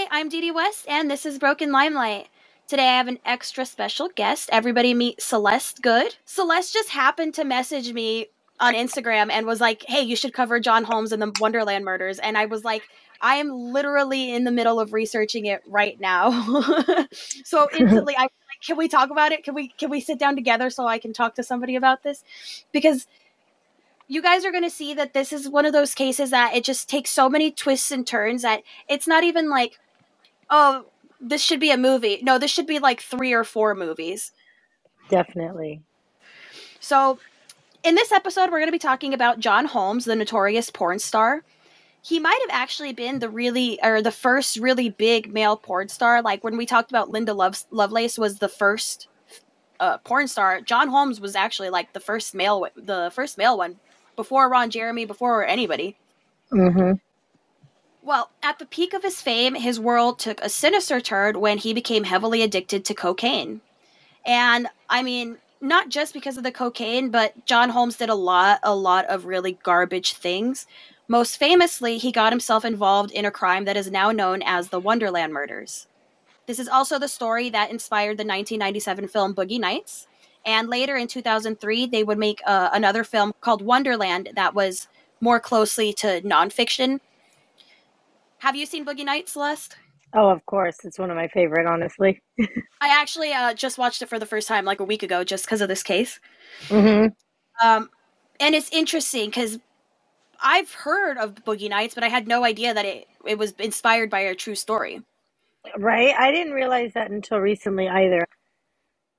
Hi, I'm Didi West, and this is Broken Limelight. Today I have an extra special guest. Everybody meet Celeste Good. Celeste just happened to message me on Instagram and was like, hey, you should cover John Holmes and the Wonderland murders. And I was like, I am literally in the middle of researching it right now. So instantly I was like, can we talk about it? Can we sit down together so I can talk to somebody about this? Because you guys are going to see that this is one of those cases that it just takes so many twists and turns that it's not even like, oh, this should be a movie. No, this should be like 3 or 4 movies. Definitely. So, in this episode, we're going to be talking about John Holmes, the notorious porn star. He might have actually been the first really big male porn star. Like when we talked about Linda Lovelace was the first porn star. John Holmes was actually like the first male one, before Ron Jeremy, before anybody. Mm-hmm. Well, at the peak of his fame, his world took a sinister turn when he became heavily addicted to cocaine. And, I mean, not just because of the cocaine, but John Holmes did a lot of really garbage things. Most famously, he got himself involved in a crime that is now known as the Wonderland murders. This is also the story that inspired the 1997 film Boogie Nights. And later in 2003, they would make another film called Wonderland that was more closely to nonfiction. Have you seen Boogie Nights, Celeste? Oh, of course. It's one of my favorite, honestly. I actually just watched it for the first time like a week ago just because of this case. Mm-hmm. And it's interesting because I've heard of Boogie Nights, but I had no idea that it was inspired by a true story. Right? I didn't realize that until recently either.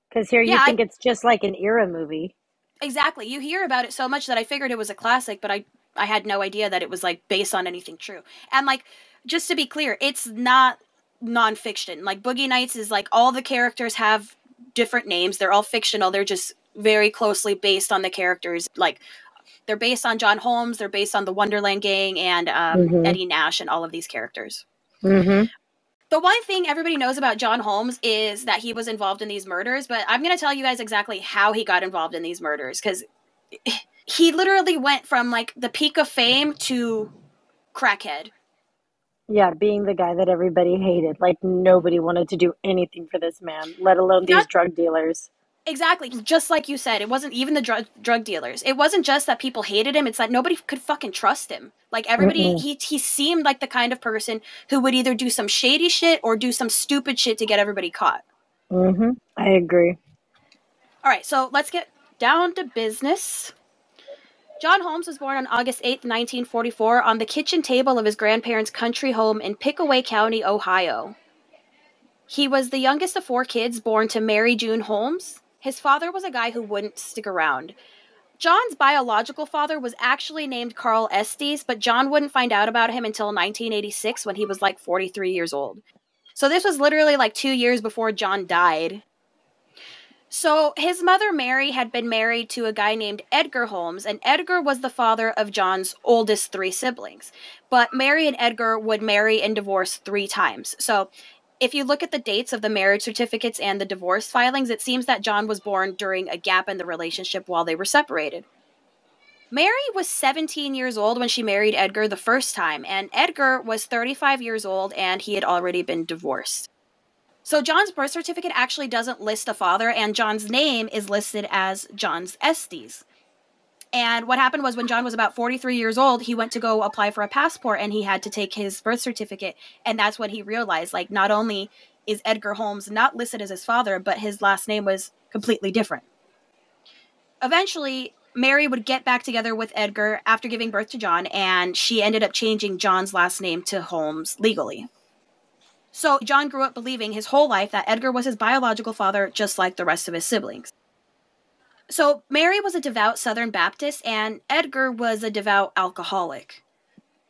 Because here you think it's just like an era movie. Exactly. You hear about it so much that I figured it was a classic, but I had no idea that it was like based on anything true. And like, just to be clear, it's not nonfiction. Like Boogie Nights is like all the characters have different names. They're all fictional. They're just very closely based on the characters. Like they're based on John Holmes. They're based on the Wonderland Gang and Eddie Nash and all of these characters. Mm-hmm. The one thing everybody knows about John Holmes is that he was involved in these murders, but I'm going to tell you guys exactly how he got involved in these murders, because he literally went from, like, the peak of fame to crackhead. Yeah, being the guy that everybody hated. Like, nobody wanted to do anything for this man, let alone these drug dealers. Exactly. Just like you said, it wasn't even the drug dealers. It wasn't just that people hated him. It's that nobody could fucking trust him. Like, everybody, he seemed like the kind of person who would either do some shady shit or do some stupid shit to get everybody caught. Mm-hmm. I agree. All right, so let's get down to business. John Holmes was born on August 8th, 1944, on the kitchen table of his grandparents' country home in Pickaway County, Ohio. He was the youngest of 4 kids born to Mary June Holmes. His father was a guy who wouldn't stick around. John's biological father was actually named Carl Estes, but John wouldn't find out about him until 1986 when he was like 43 years old. So this was literally like 2 years before John died. So his mother, Mary, had been married to a guy named Edgar Holmes, and Edgar was the father of John's oldest 3 siblings. But Mary and Edgar would marry and divorce 3 times. So if you look at the dates of the marriage certificates and the divorce filings, it seems that John was born during a gap in the relationship while they were separated. Mary was 17 years old when she married Edgar the first time, and Edgar was 35 years old and he had already been divorced. So John's birth certificate actually doesn't list a father, and John's name is listed as John's Estes. And what happened was when John was about 43 years old, he went to go apply for a passport and he had to take his birth certificate. And that's when he realized, like, not only is Edgar Holmes not listed as his father, but his last name was completely different. Eventually, Mary would get back together with Edgar after giving birth to John, and she ended up changing John's last name to Holmes legally. So John grew up believing his whole life that Edgar was his biological father, just like the rest of his siblings. So Mary was a devout Southern Baptist, and Edgar was a devout alcoholic.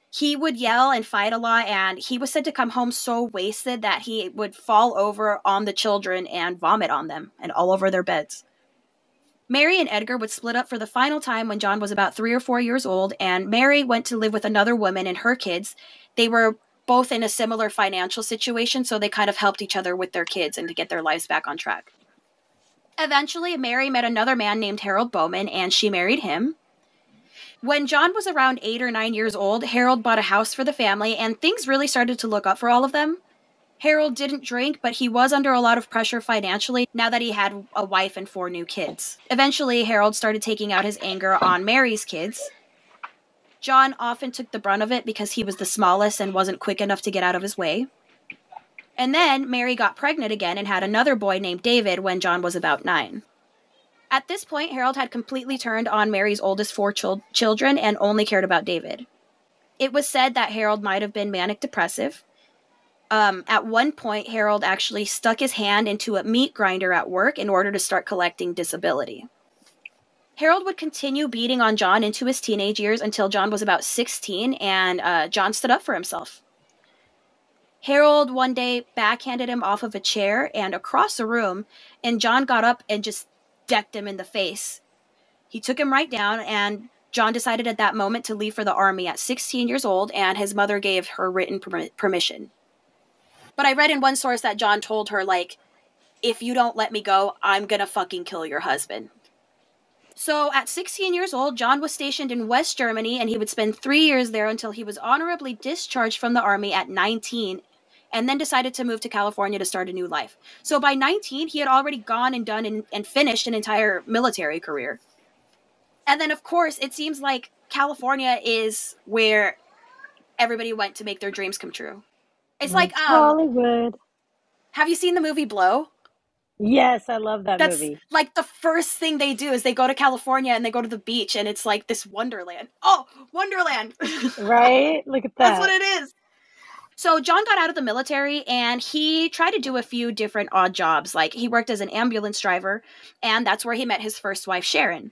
He would yell and fight a lot, and he was said to come home so wasted that he would fall over on the children and vomit on them and all over their beds. Mary and Edgar would split up for the final time when John was about 3 or 4 years old, and Mary went to live with another woman and her kids. They were both in a similar financial situation, so they kind of helped each other with their kids and to get their lives back on track. Eventually, Mary met another man named Harold Bowman, and she married him. When John was around 8 or 9 years old, Harold bought a house for the family, and things really started to look up for all of them. Harold didn't drink, but he was under a lot of pressure financially now that he had a wife and 4 new kids. Eventually, Harold started taking out his anger on Mary's kids. John often took the brunt of it because he was the smallest and wasn't quick enough to get out of his way. And then Mary got pregnant again and had another boy named David when John was about 9. At this point, Harold had completely turned on Mary's oldest 4 children and only cared about David. It was said that Harold might have been manic depressive. At one point, Harold actually stuck his hand into a meat grinder at work in order to start collecting disability. Harold would continue beating on John into his teenage years until John was about 16, and John stood up for himself. Harold one day backhanded him off of a chair and across the room, and John got up and just decked him in the face. He took him right down, and John decided at that moment to leave for the army at 16 years old, and his mother gave her written permission. But I read in one source that John told her, like, if you don't let me go, I'm gonna fucking kill your husband. So at 16 years old, John was stationed in West Germany, and he would spend 3 years there until he was honorably discharged from the army at 19, and then decided to move to California to start a new life. So by 19, he had already gone and done and finished an entire military career. And then, of course, it seems like California is where everybody went to make their dreams come true. It's like, Hollywood. Have you seen the movie Blow? Yes, I love that That's movie. like the first thing they do is they go to California and they go to the beach, and it's like this Wonderland. Oh, Wonderland! Right? Look at that. That's what it is. So John got out of the military, and he tried to do a few different odd jobs. Like, he worked as an ambulance driver, and that's where he met his first wife, Sharon.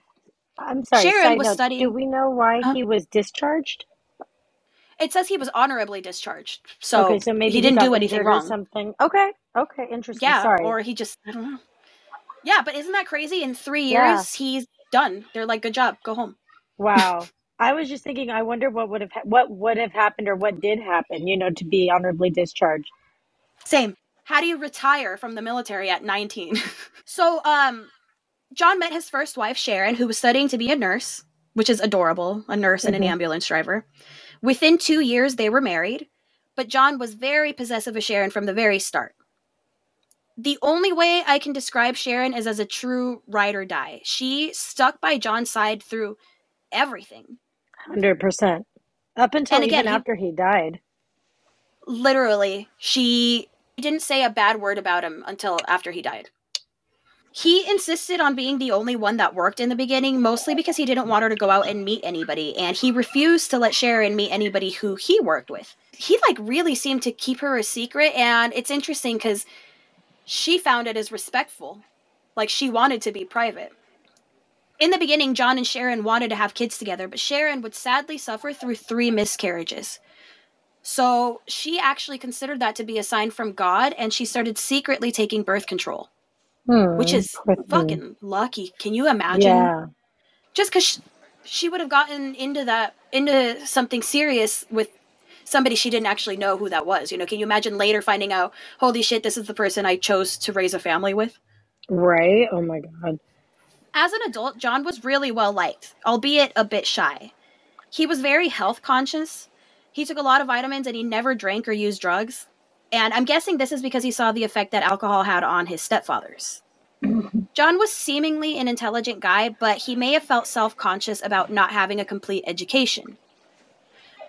I'm sorry, Sharon side was note. studying... Do we know why he was discharged? It says he was honorably discharged. So, Okay, so maybe he didn't got do anything injured or wrong. something. Okay, interesting. Yeah, Sorry. or he just... I don't know. Yeah, but isn't that crazy? In 3 years, he's done. They're like, good job, go home. Wow. I was just thinking, I wonder what would have happened or what did happen, to be honorably discharged. Same. How do you retire from the military at 19? So, John met his first wife, Sharon, who was studying to be a nurse, which is adorable, a nurse and an ambulance driver. Within 2 years, they were married, but John was very possessive of Sharon from the very start. The only way I can describe Sharon is as a true ride or die. She stuck by John's side through everything. 100%. Up until even after he died. Literally, she didn't say a bad word about him until after he died. He insisted on being the only one that worked in the beginning, mostly because he didn't want her to go out and meet anybody, and he refused to let Sharon meet anybody who he worked with. He, really seemed to keep her a secret, and it's interesting because she found it as respectful. Like, she wanted to be private. In the beginning, John and Sharon wanted to have kids together, but Sharon would sadly suffer through 3 miscarriages. So she actually considered that to be a sign from God, and she started secretly taking birth control. Which is fucking lucky. Can you imagine? Yeah. Just because she would have gotten into something serious with somebody she didn't actually know who that was. Can you imagine later finding out, holy shit, this is the person I chose to raise a family with? Right? Oh my God. As an adult, John was really well liked, albeit a bit shy. He was very health conscious. He took a lot of vitamins, and he never drank or used drugs. And I'm guessing this is because he saw the effect that alcohol had on his stepfathers. John was seemingly an intelligent guy, but he may have felt self-conscious about not having a complete education.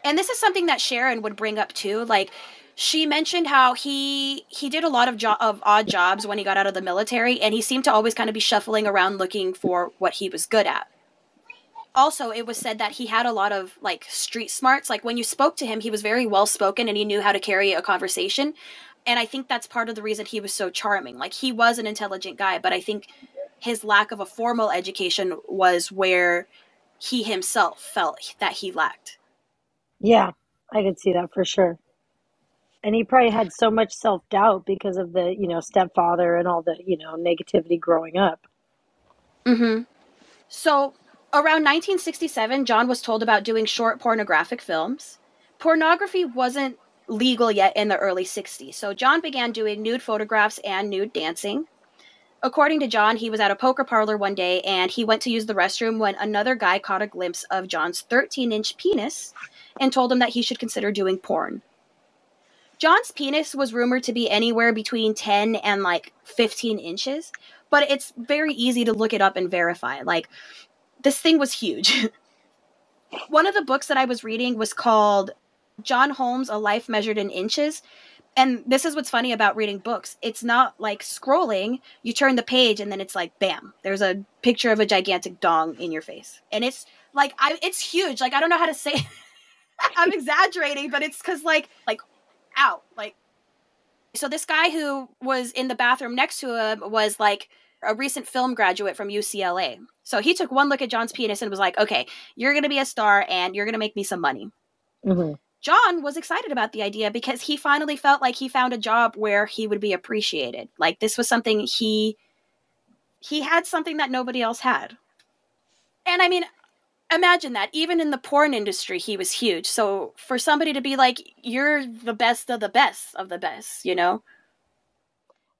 And this is something that Sharon would bring up too. Like, she mentioned how he did a lot of odd jobs when he got out of the military, and he seemed to always kind of be shuffling around looking for what he was good at. Also, it was said that he had a lot of, street smarts. Like, when you spoke to him, he was very well-spoken, and he knew how to carry a conversation. And I think that's part of the reason he was so charming. Like, he was an intelligent guy, but I think his lack of a formal education was where he himself felt that he lacked. Yeah, I could see that for sure. And he probably had so much self-doubt because of the, stepfather and all the, negativity growing up. Mm-hmm. So, around 1967, John was told about doing short pornographic films. Pornography wasn't legal yet in the early 60s, so John began doing nude photographs and nude dancing. According to John, he was at a poker parlor one day, and he went to use the restroom when another guy caught a glimpse of John's 13-inch penis and told him that he should consider doing porn. John's penis was rumored to be anywhere between 10 and like 15 inches, but it's very easy to look it up and verify. Like, this thing was huge. One of the books that I was reading was called John Holmes, A Life Measured in Inches. And this is what's funny about reading books. It's not like scrolling. You turn the page and then it's like, bam, there's a picture of a gigantic dong in your face. And it's like, it's huge. Like, I don't know how to say I'm exaggerating, but it's because like, ow. Like, so this guy who was in the bathroom next to him was like a recent film graduate from UCLA. So he took one look at John's penis and was like, okay, you're going to be a star and you're going to make me some money. Mm-hmm. John was excited about the idea because he finally felt like he found a job where he would be appreciated. Like, this was something he had something that nobody else had. And I mean, imagine that. Even in the porn industry, he was huge. So for somebody to be like, you're the best of the best of the best, you know?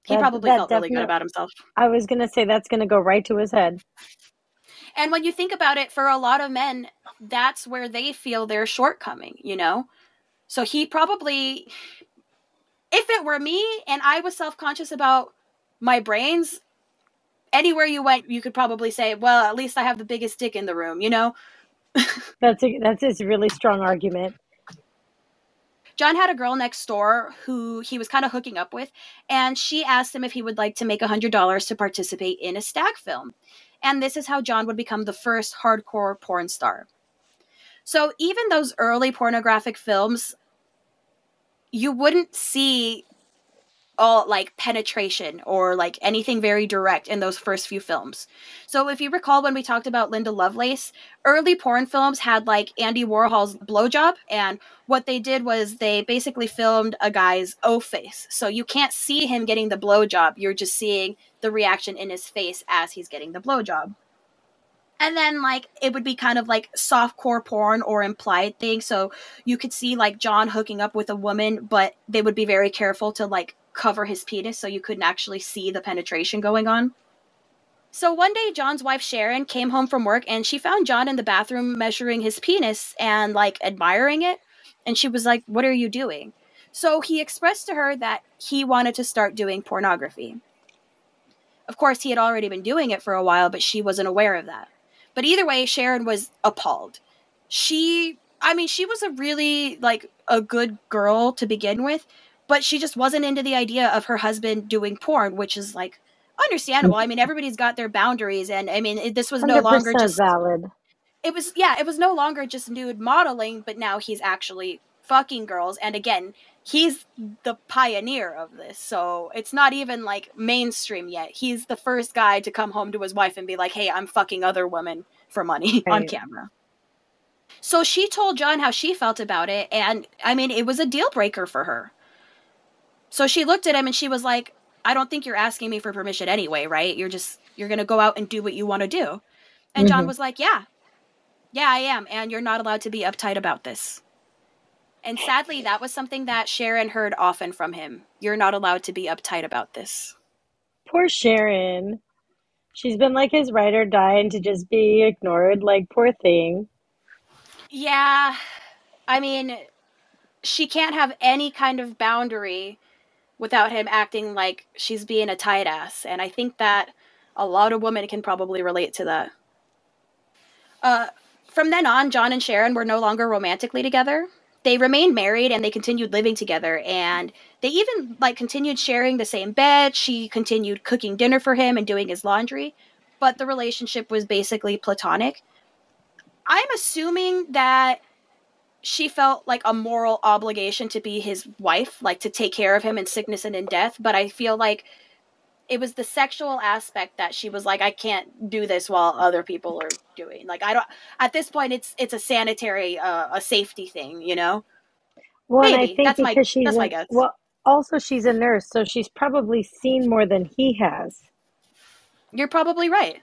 He probably felt really good about himself. I was going to say that's going to go right to his head. And when you think about it, for a lot of men, that's where they feel their shortcoming, you know? So he probably, if it were me and I was self-conscious about my brains, anywhere you went, you could probably say, well, at least I have the biggest dick in the room, you know? That's a really strong argument. John had a girl next door who he was kind of hooking up with, and she asked him if he would like to make $100 to participate in a stag film. And this is how John would become the first hardcore porn star. So even those early pornographic films, you wouldn't see all like penetration or like anything very direct in those first few films. So if you recall when we talked about Linda Lovelace, early porn films had like Andy Warhol's blowjob, and what they did was they basically filmed a guy's O face. So you can't see him getting the blowjob, you're just seeing the reaction in his face as he's getting the blowjob. And then, like, it would be kind of like softcore porn or implied thing. So you could see, like, John hooking up with a woman, but they would be very careful to, like, cover his penis so you couldn't actually see the penetration going on. So one day, John's wife, Sharon, came home from work and she found John in the bathroom measuring his penis and, like, admiring it. And she was like, "What are you doing?" So he expressed to her that he wanted to start doing pornography. Of course, he had already been doing it for a while, but she wasn't aware of that. But either way, Sharon was appalled. She was a really, like, a good girl to begin with, but she just wasn't into the idea of her husband doing porn, which is, like, understandable. I mean, everybody's got their boundaries, and I mean, this was no longer just valid. It was no longer just nude modeling, but now he's actually fucking girls, and again, he's the pioneer of this, so it's not even like mainstream yet. He's the first guy to come home to his wife and be like, "Hey, I'm fucking other women for money," right, on camera. So she told John how she felt about it, and I mean, it was a deal breaker for her. So she looked at him and she was like, "I don't think you're asking me for permission anyway, right? You're gonna go out and do what you want to do." And John was like, yeah, I am, and you're not allowed to be uptight about this. And sadly, that was something that Sharon heard often from him. You're not allowed to be uptight about this. Poor Sharon. She's been like his ride or die and to just be ignored. Like, poor thing. Yeah. I mean, she can't have any kind of boundary without him acting like she's being a tight ass. And I think that a lot of women can probably relate to that. From then on, John and Sharon were no longer romantically together. They remained married and they continued living together, and they even like continued sharing the same bed. She continued cooking dinner for him and doing his laundry, but the relationship was basically platonic. I'm assuming that she felt like a moral obligation to be his wife, like to take care of him in sickness and in death, but I feel like it was the sexual aspect that she was like, I can't do this while other people are doing. Like, I don't, at this point, it's a sanitary, a safety thing, you know? Well, Maybe. and I think That's my guess. well, also she's a nurse, so she's probably seen more than he has. You're probably right.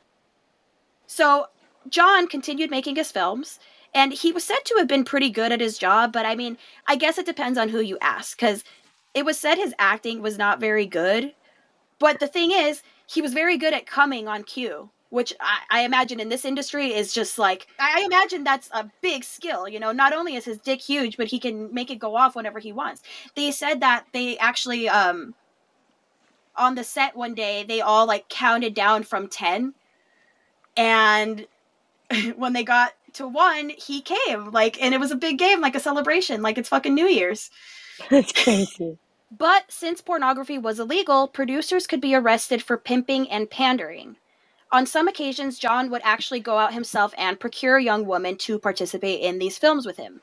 So John continued making his films, and he was said to have been pretty good at his job, but I mean, I guess it depends on who you ask, because it was said his acting was not very good. But the thing is, he was very good at coming on cue, which I imagine in this industry is just like, I imagine that's a big skill. You know, not only is his dick huge, but he can make it go off whenever he wants. They said that they actually, on the set one day, they all like counted down from 10. And when they got to 1, he came, like, and it was a big game, like a celebration, like it's fucking New Year's. That's crazy. But since pornography was illegal, producers could be arrested for pimping and pandering. On some occasions, John would actually go out himself and procure young women to participate in these films with him.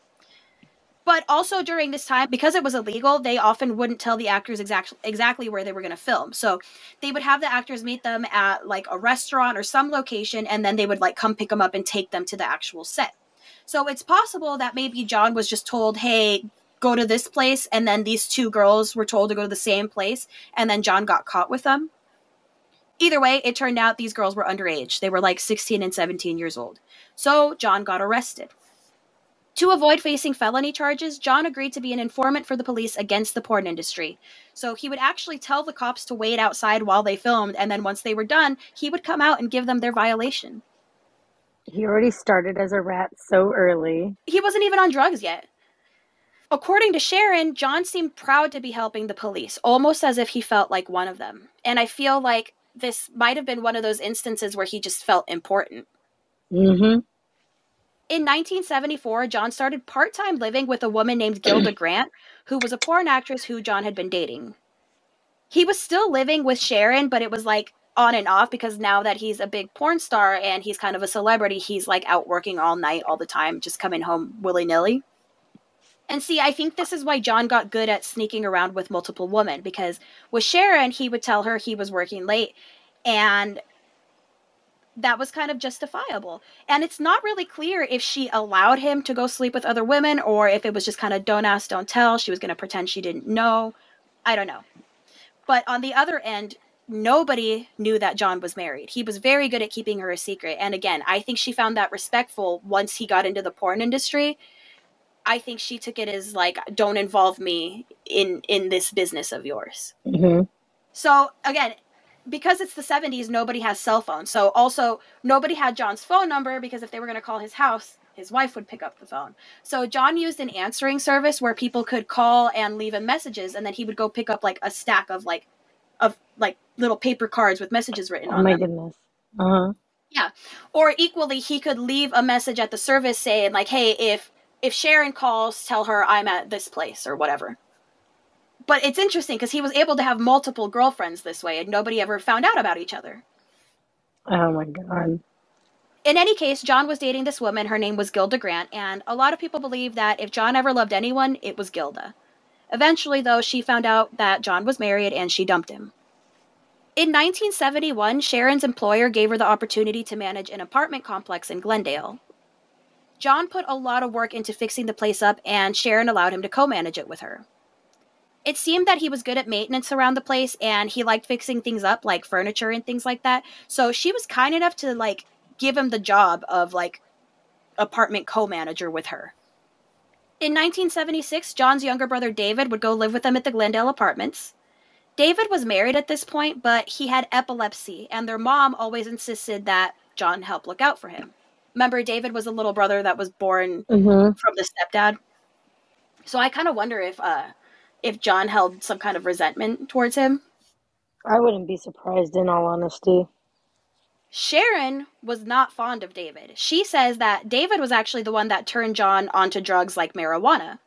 But also during this time, because it was illegal, they often wouldn't tell the actors exactly where they were going to film. So they would have the actors meet them at like a restaurant or some location, and then they would like come pick them up and take them to the actual set. So it's possible that maybe John was just told, hey, go to this place, and then these 2 girls were told to go to the same place, and then John got caught with them. Either way, it turned out these girls were underage. They were like 16 and 17 years old. So John got arrested. To avoid facing felony charges, John agreed to be an informant for the police against the porn industry. So he would actually tell the cops to wait outside while they filmed, and then once they were done, he would come out and give them their violation. He already started as a rat so early. He wasn't even on drugs yet. According to Sharon, John seemed proud to be helping the police, almost as if he felt like one of them. And I feel like this might have been one of those instances where he just felt important. Mm-hmm. In 1974, John started part-time living with a woman named Gilda Grant, who was a porn actress who John had been dating. He was still living with Sharon, but it was like on and off, because now that he's a big porn star and he's kind of a celebrity, he's like out working all night, all the time, just coming home willy-nilly. And see, I think this is why John got good at sneaking around with multiple women, because with Sharon, he would tell her he was working late, and that was kind of justifiable. And it's not really clear if she allowed him to go sleep with other women, or if it was just kind of don't ask, don't tell. She was going to pretend she didn't know. I don't know. But on the other end, nobody knew that John was married. He was very good at keeping her a secret. And again, I think she found that respectful once he got into the porn industry. I think she took it as like, don't involve me in this business of yours. Mm-hmm. So again, because it's the 70s, nobody has cell phones. So also nobody had John's phone number, because if they were going to call his house, his wife would pick up the phone. So John used an answering service where people could call and leave him messages, and then he would go pick up like a stack of little paper cards with messages written on them. Oh my goodness. Uh-huh. Yeah. Or equally, he could leave a message at the service saying like, hey, if Sharon calls, tell her I'm at this place or whatever. But it's interesting because he was able to have multiple girlfriends this way, and nobody ever found out about each other. Oh my God. In any case, John was dating this woman. Her name was Gilda Grant, and a lot of people believe that if John ever loved anyone, it was Gilda. Eventually, though, she found out that John was married, and she dumped him. In 1971, Sharon's employer gave her the opportunity to manage an apartment complex in Glendale. John put a lot of work into fixing the place up, and Sharon allowed him to co-manage it with her. It seemed that he was good at maintenance around the place, and he liked fixing things up, like furniture and things like that. So she was kind enough to, like, give him the job of, like, apartment co-manager with her. In 1976, John's younger brother David would go live with them at the Glendale apartments. David was married at this point, but he had epilepsy, and their mom always insisted that John help look out for him. Remember, David was a little brother that was born from the stepdad. So I kind of wonder if John held some kind of resentment towards him. I wouldn't be surprised, in all honesty. Sharon was not fond of David. She says that David was actually the one that turned John onto drugs like marijuana.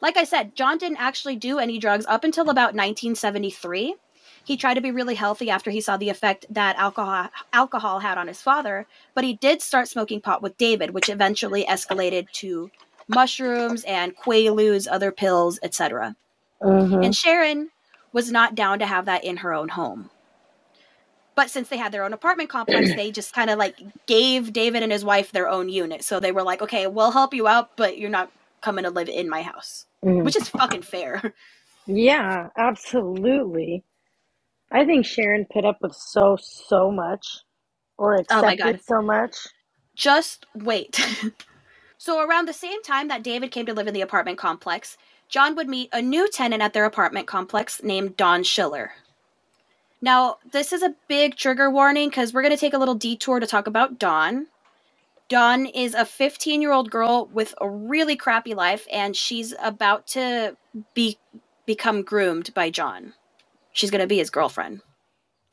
Like I said, John didn't actually do any drugs up until about 1973. He tried to be really healthy after he saw the effect that alcohol had on his father, but he did start smoking pot with David, which eventually escalated to mushrooms and Quaaludes, other pills, etc. And Sharon was not down to have that in her own home. But since they had their own apartment complex, they just kind of like gave David and his wife their own unit. So they were like, okay, we'll help you out, but you're not coming to live in my house. Which is fucking fair. Yeah, absolutely. I think Sharon put up with so much, or accepted so much. Just wait. So around the same time that David came to live in the apartment complex, John would meet a new tenant at their apartment complex named Don Schiller. Now, this is a big trigger warning because we're going to take a little detour to talk about Dawn. Dawn is a 15-year-old girl with a really crappy life, and she's about to become groomed by John. She's going to be his girlfriend.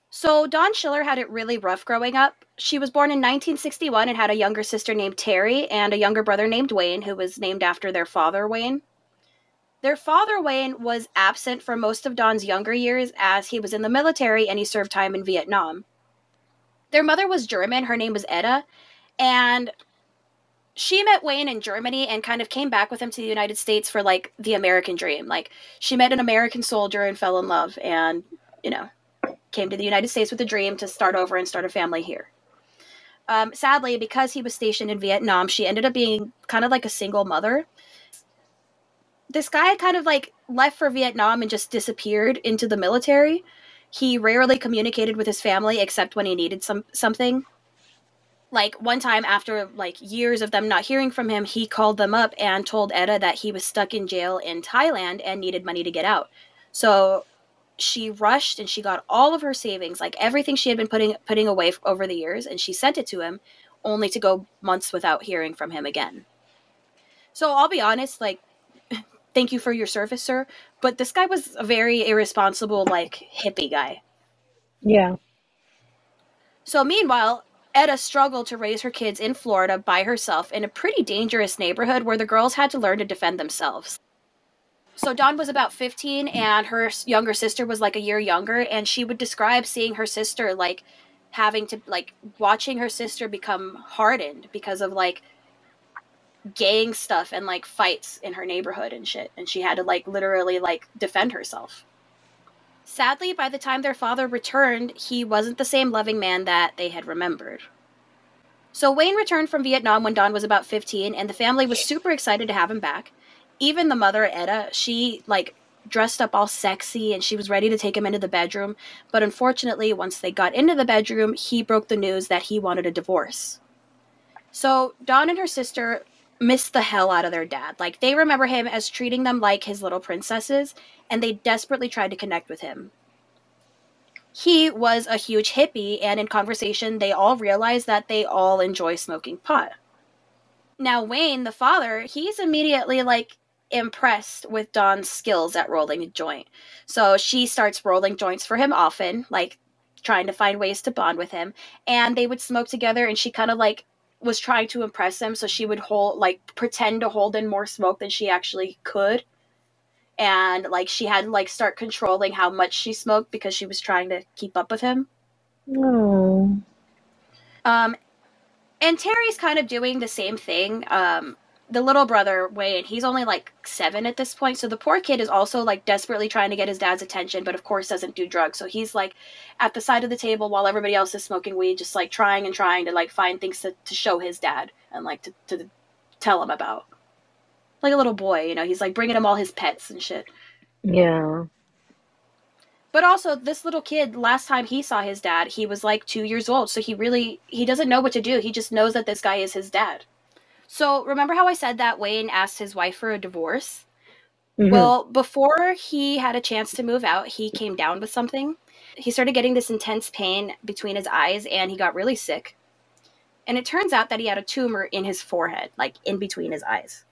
So Dawn Schiller had it really rough growing up. She was born in 1961 and had a younger sister named Terry and a younger brother named Wayne, who was named after their father, Wayne. Their father, Wayne, was absent for most of Dawn's younger years as he was in the military and he served time in Vietnam. Their mother was German. Her name was Edda. And she met Wayne in Germany and kind of came back with him to the United States for, like, the American dream. Like, she met an American soldier and fell in love and, came to the United States with a dream to start over and start a family here. Sadly, because he was stationed in Vietnam, she ended up being kind of like a single mother. This guy kind of, like, left for Vietnam and just disappeared into the military. He rarely communicated with his family except when he needed something. Like, one time after, like, years of them not hearing from him, he called them up and told Edda that he was stuck in jail in Thailand and needed money to get out. So she rushed and she got all of her savings, like everything she had been putting away over the years, and she sent it to him, only to go months without hearing from him again. So I'll be honest, like, thank you for your service, sir, but this guy was a very irresponsible, like, hippie guy. Yeah. So meanwhile, Edda struggled to raise her kids in Florida by herself in a pretty dangerous neighborhood where the girls had to learn to defend themselves. So Dawn was about 15 and her younger sister was like a year younger, and she would describe seeing her sister, like, having to, like, watching her sister become hardened because of, like, gang stuff and, like, fights in her neighborhood and shit, and she had to, like, literally, like, defend herself. Sadly, by the time their father returned, he wasn't the same loving man that they had remembered. So Wayne returned from Vietnam when Dawn was about 15, and the family was super excited to have him back. Even the mother, Edda, she, like, dressed up all sexy and she was ready to take him into the bedroom. But unfortunately, once they got into the bedroom, he broke the news that he wanted a divorce. So Dawn and her sister missed the hell out of their dad. Like, they remember him as treating them like his little princesses, and they desperately tried to connect with him. He was a huge hippie, and in conversation, they all realized that they all enjoy smoking pot. Now, Wayne, the father, he's immediately, like, impressed with Dawn's skills at rolling a joint. So she starts rolling joints for him often, like, trying to find ways to bond with him. And they would smoke together, and she kind of, like, was trying to impress him, so she would pretend to hold in more smoke than she actually could. And, like, she had to, like, start controlling how much she smoked because she was trying to keep up with him. Oh. And Terry's kind of doing the same thing. The little brother, Wayne, he's only, like, 7 at this point, so the poor kid is also, like, desperately trying to get his dad's attention, but of course doesn't do drugs. So he's, like, at the side of the table while everybody else is smoking weed, just, like, trying to, like, find things to show his dad and, like, to tell him about. Like a little boy, he's, like, bringing him all his pets and shit. Yeah. But also, this little kid, last time he saw his dad, he was, like, 2 years old, so he doesn't know what to do. He just knows that this guy is his dad. So, remember how I said that Wayne asked his wife for a divorce? Mm-hmm. Well, before he had a chance to move out, he came down with something. He started getting this intense pain between his eyes, and he got really sick. And it turns out that he had a tumor in his forehead, like, in between his eyes.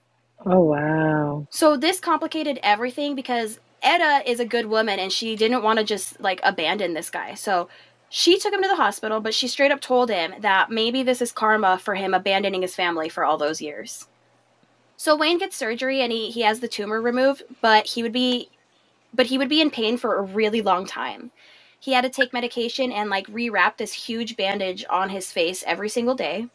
Oh, wow. So this complicated everything because Edda is a good woman, and she didn't want to just, like, abandon this guy. So she took him to the hospital, but she straight up told him that maybe this is karma for him abandoning his family for all those years. So Wayne gets surgery and he has the tumor removed, but he would be in pain for a really long time. He had to take medication and, like, rewrap this huge bandage on his face every single day.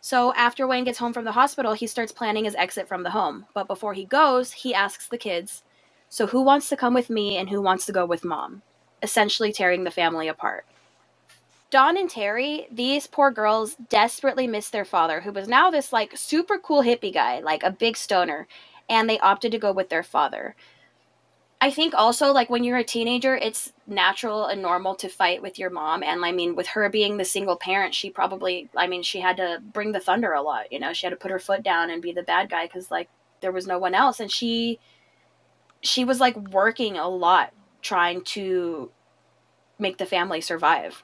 So after Wayne gets home from the hospital, he starts planning his exit from the home. But before he goes, he asks the kids, so who wants to come with me and who wants to go with mom? Essentially tearing the family apart. Dawn and Terry, these poor girls, desperately miss their father, who was now this, like, super cool hippie guy, like a big stoner, and they opted to go with their father. I think also, like, when you're a teenager, it's natural and normal to fight with your mom, and, I mean, with her being the single parent, she had to bring the thunder a lot, she had to put her foot down and be the bad guy, because, like, there was no one else, and she was, like, working a lot trying to make the family survive.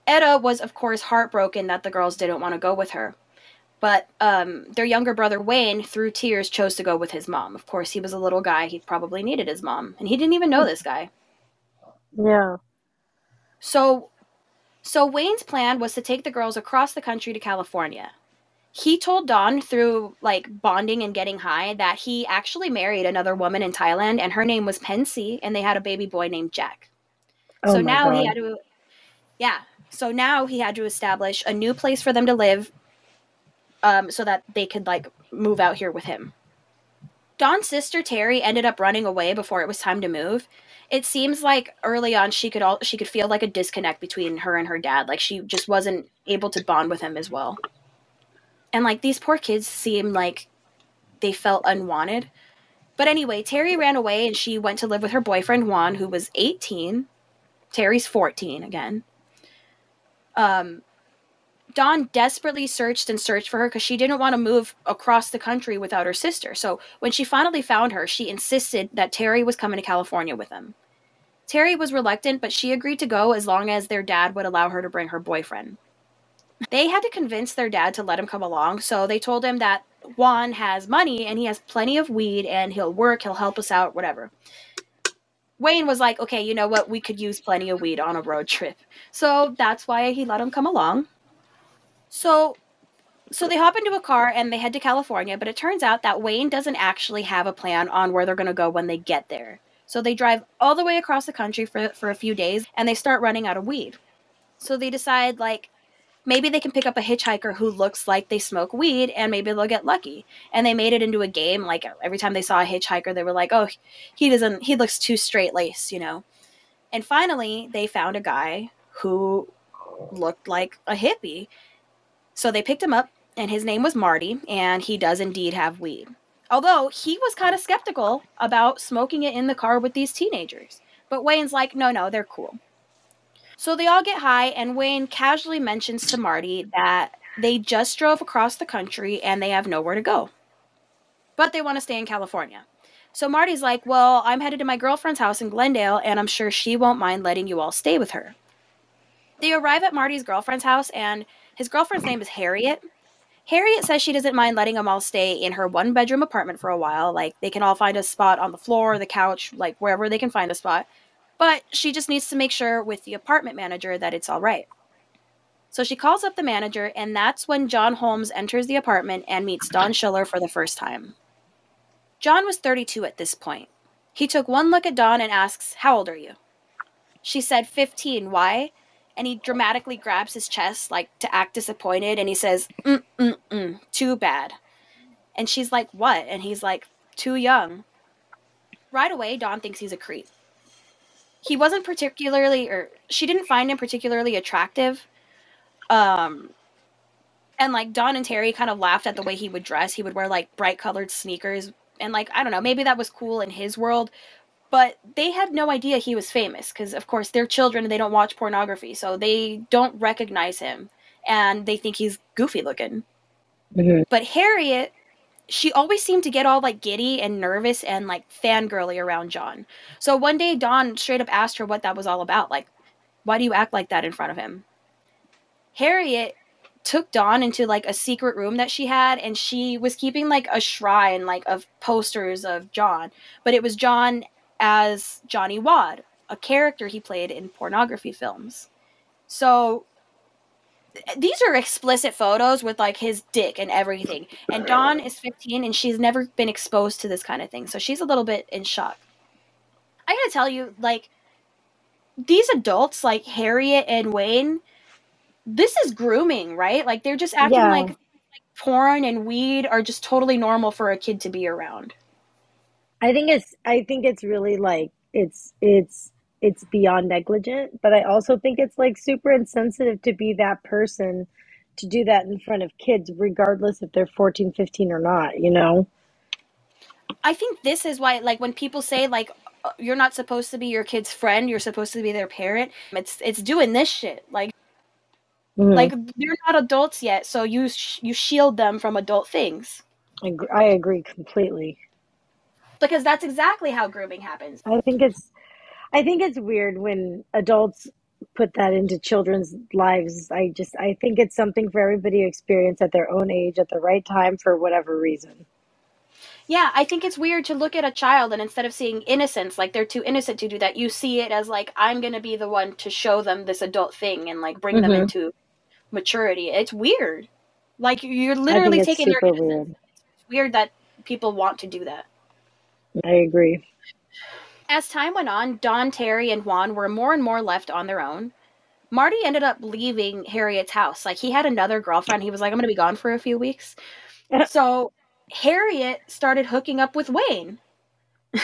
Etta was, of course, heartbroken that the girls didn't want to go with her. But their younger brother, Wayne, through tears, chose to go with his mom. Of course, he was a little guy. He probably needed his mom. And he didn't even know this guy. Yeah. So, so Wayne's plan was to take the girls across the country to California. He told Dawn through like bonding and getting high that he actually married another woman in Thailand and her name was Pensy and they had a baby boy named Jack. Oh So my now he God. had to yeah, so now he had to establish a new place for them to live so that they could like move out here with him. Dawn's sister Terry ended up running away before it was time to move. It seems like early on she could feel like a disconnect between her and her dad. Like she just wasn't able to bond with him as well. And like these poor kids seemed like they felt unwanted. But anyway, Terry ran away and she went to live with her boyfriend Juan, who was 18. Terry's 14 again. Dawn desperately searched and searched for her because she didn't want to move across the country without her sister. So when she finally found her, she insisted that Terry was coming to California with them. Terry was reluctant, but she agreed to go as long as their dad would allow her to bring her boyfriend. They had to convince their dad to let him come along, so they told him that Juan has money and he has plenty of weed and he'll work, he'll help us out, whatever. Wayne was like, okay, you know what? We could use plenty of weed on a road trip. So that's why he let him come along. So they hop into a car and they head to California, but it turns out that Wayne doesn't actually have a plan on where they're going to go when they get there. So they drive all the way across the country for a few days and they start running out of weed. So they decide, like, maybe they can pick up a hitchhiker who looks like they smoke weed and maybe they'll get lucky. And they made it into a game. Like, every time they saw a hitchhiker, they were like, oh, he looks too straight-laced, you know. And finally, they found a guy who looked like a hippie. So they picked him up, and his name was Marty, and he does indeed have weed. Although he was kind of skeptical about smoking it in the car with these teenagers. But Wayne's like, no, they're cool. So they all get high, and Wayne casually mentions to Marty that they just drove across the country and they have nowhere to go. But they want to stay in California. So Marty's like, well, I'm headed to my girlfriend's house in Glendale, and I'm sure she won't mind letting you all stay with her. They arrive at Marty's girlfriend's house, and his girlfriend's name is Harriet. Harriet says she doesn't mind letting them all stay in her one-bedroom apartment for a while. Like, they can all find a spot on the floor, the couch, like, wherever they can find a spot. But she just needs to make sure with the apartment manager that it's all right. So she calls up the manager, and that's when John Holmes enters the apartment and meets Don Schiller for the first time. John was 32 at this point. He took one look at Dawn and asks, "How old are you?" She said 15. Why? And he dramatically grabs his chest, like, to act disappointed, and he says, too bad. And she's like, what? And he's like, too young. Right away, Dawn thinks he's a creep. He wasn't particularly, or she didn't find him particularly attractive. And, like, Dawn and Terry kind of laughed at the way he would dress. He would wear, like, bright-colored sneakers. And, like, I don't know, maybe that was cool in his world. But they had no idea he was famous because, of course, they're children and they don't watch pornography. So they don't recognize him. And they think he's goofy looking. Mm-hmm. But Harriet, she always seemed to get all, like, giddy and nervous and, like, fangirly around John. So one day, Dawn straight up asked her what that was all about. Like, why do you act like that in front of him? Harriet took Dawn into, like, a secret room that she had, and she was keeping, like, a shrine, like, of posters of John. But it was John as Johnny Wad, a character he played in pornography films. So these are explicit photos with, like, his dick and everything. And Dawn is 15 and she's never been exposed to this kind of thing. So she's a little bit in shock. I gotta tell you, like, these adults, like Harriet and Wayne, this is grooming, right? Like, they're just acting like porn and weed are just totally normal for a kid to be around. I think it's really, like, it's beyond negligent, but I also think it's, like, super insensitive to be that person to do that in front of kids, regardless if they're 14, 15 or not, you know? I think this is why, like, when people say, like, you're not supposed to be your kid's friend, you're supposed to be their parent, it's doing this shit. Like, Mm-hmm. like, they're not adults yet, so you shield them from adult things. I agree completely. Because that's exactly how grooming happens. I think it's I think it's weird when adults put that into children's lives. I think it's something for everybody to experience at their own age at the right time for whatever reason. Yeah, I think it's weird to look at a child and instead of seeing innocence, like they're too innocent to do that, you see it as like, I'm going to be the one to show them this adult thing and like bring them Hmm. into maturity. It's weird. Like you're I think literally it's taking their super innocence. weird. It's weird that people want to do that. I agree. As time went on, Don, Terry, and Juan were more and more left on their own. Marty ended up leaving Harriet's house. Like he had another girlfriend. He was like, I'm going to be gone for a few weeks. So Harriet started hooking up with Wayne.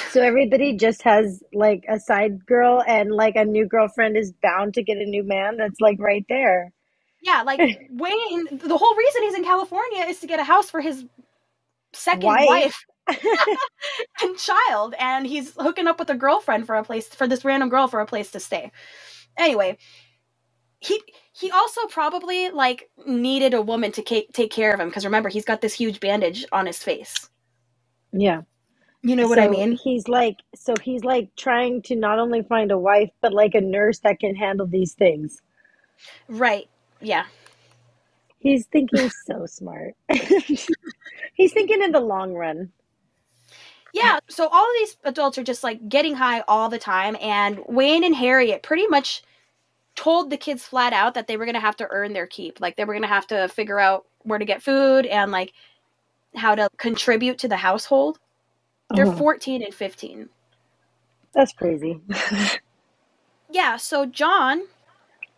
So everybody just has like a side girl and like a new girlfriend is bound to get a new man. That's like right there. Yeah, like Wayne, the whole reason he's in California is to get a house for his second Wife. wife and child, and he's hooking up with a girlfriend for this random girl for a place to stay. Anyway, he also probably like needed a woman to take care of him because remember he's got this huge bandage on his face. Yeah. You know what I So mean? he's like trying to not only find a wife, but like a nurse that can handle these things. Right. Yeah. He's thinking so smart. He's thinking in the long run. Yeah, so all of these adults are just like getting high all the time, and Wayne and Harriet pretty much told the kids flat out that they were going to have to earn their keep. Like they were going to have to figure out where to get food and like how to contribute to the household. They're Oh, 14 and 15. that's crazy. Yeah, so John,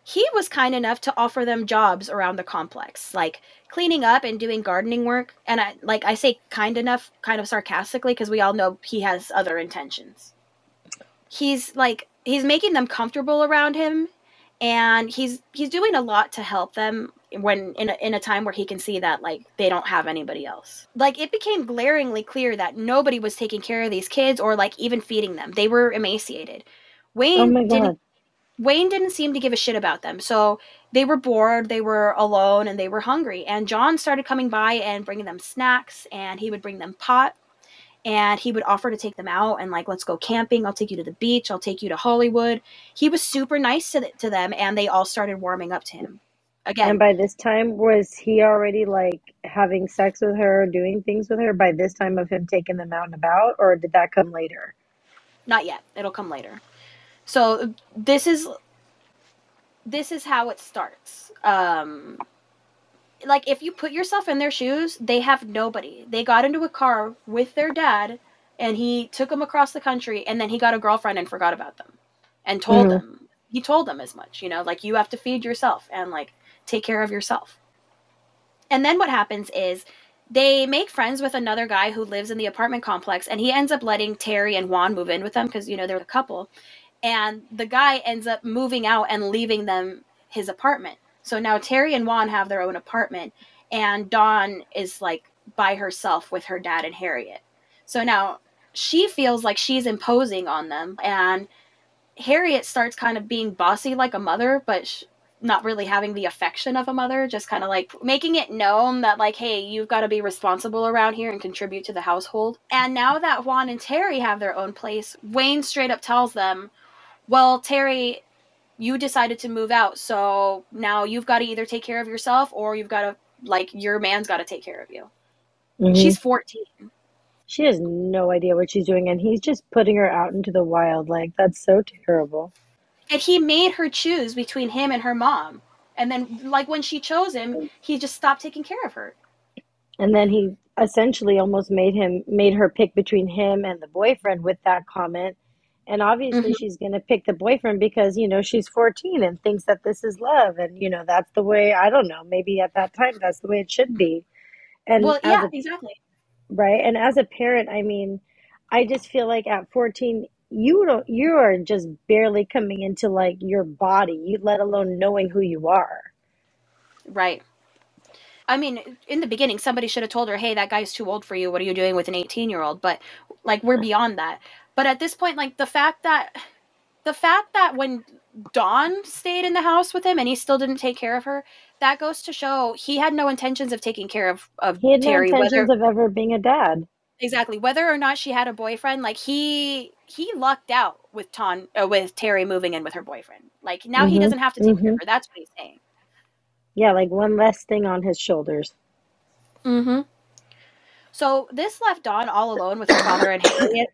he was kind enough to offer them jobs around the complex, like cleaning up and doing gardening work. And I say kind enough, kind of sarcastically, because we all know he has other intentions. He's making them comfortable around him, and he's doing a lot to help them when in a time where he can see that like they don't have anybody else. Like it became glaringly clear that nobody was taking care of these kids or like even feeding them. They were emaciated. Oh Wayne my didn't God. Wayne didn't seem to give a shit about them. So they were bored, they were alone, and they were hungry. And John started coming by and bringing them snacks, and he would bring them pot, and he would offer to take them out and like, let's go camping. I'll take you to the beach. I'll take you to Hollywood. He was super nice to them, and they all started warming up to him. And Again, by this time, was he already like having sex with her, doing things with her by this time of him taking them out and about, or did that come later? not yet. It'll come later. So this is how it starts. Like if you put yourself in their shoes, they have nobody. They got into a car with their dad and he took them across the country and then he got a girlfriend and forgot about them and told Hmm. them. He told them as much, like you have to feed yourself and like take care of yourself. And then what happens is they make friends with another guy who lives in the apartment complex and he ends up letting Terry and Juan move in with them because they're a couple. And the guy ends up moving out and leaving them his apartment. So now Terry and Juan have their own apartment, and Dawn is like by herself with her dad and Harriet. So now she feels like she's imposing on them, and Harriet starts kind of being bossy like a mother, but not really having the affection of a mother, just kind of like making it known that, like, hey, you've got to be responsible around here and contribute to the household. And now that Juan and Terry have their own place, Wayne straight up tells them, well, Terry, you decided to move out, so now you've got to either take care of yourself or you've got to, like, your man's got to take care of you. Hmm. She's 14. She has no idea what she's doing, and he's just putting her out into the wild. Like, that's so terrible. And he made her choose between him and her mom. And then, like, when she chose him, he just stopped taking care of her. And then he essentially almost made her pick between him and the boyfriend with that comment. And obviously Mm-hmm. she's going to pick the boyfriend because, she's 14 and thinks that this is love. And, that's the way, I don't know, maybe at that time that's the way it should be. And Well, as yeah, a, exactly. right. And as a parent, I mean, I just feel like at 14, you are just barely coming into like your body, let alone knowing who you are. Right. I mean, in the beginning, somebody should have told her, hey, that guy's too old for you. What are you doing with an 18-year-old? But, like, we're beyond that. But at this point, like, the fact that when Dawn stayed in the house with him and he still didn't take care of her, that goes to show he had no intentions of taking care of He had no Terry, intentions whether of ever being a dad. Exactly. Whether or not she had a boyfriend, like he lucked out with with Terry moving in with her boyfriend. Like now he Mhm. doesn't have to take care of Mhm. her. That's what he's saying. Yeah, like one less thing on his shoulders. Mm-hmm. So this left Dawn all alone with her father and Harriet.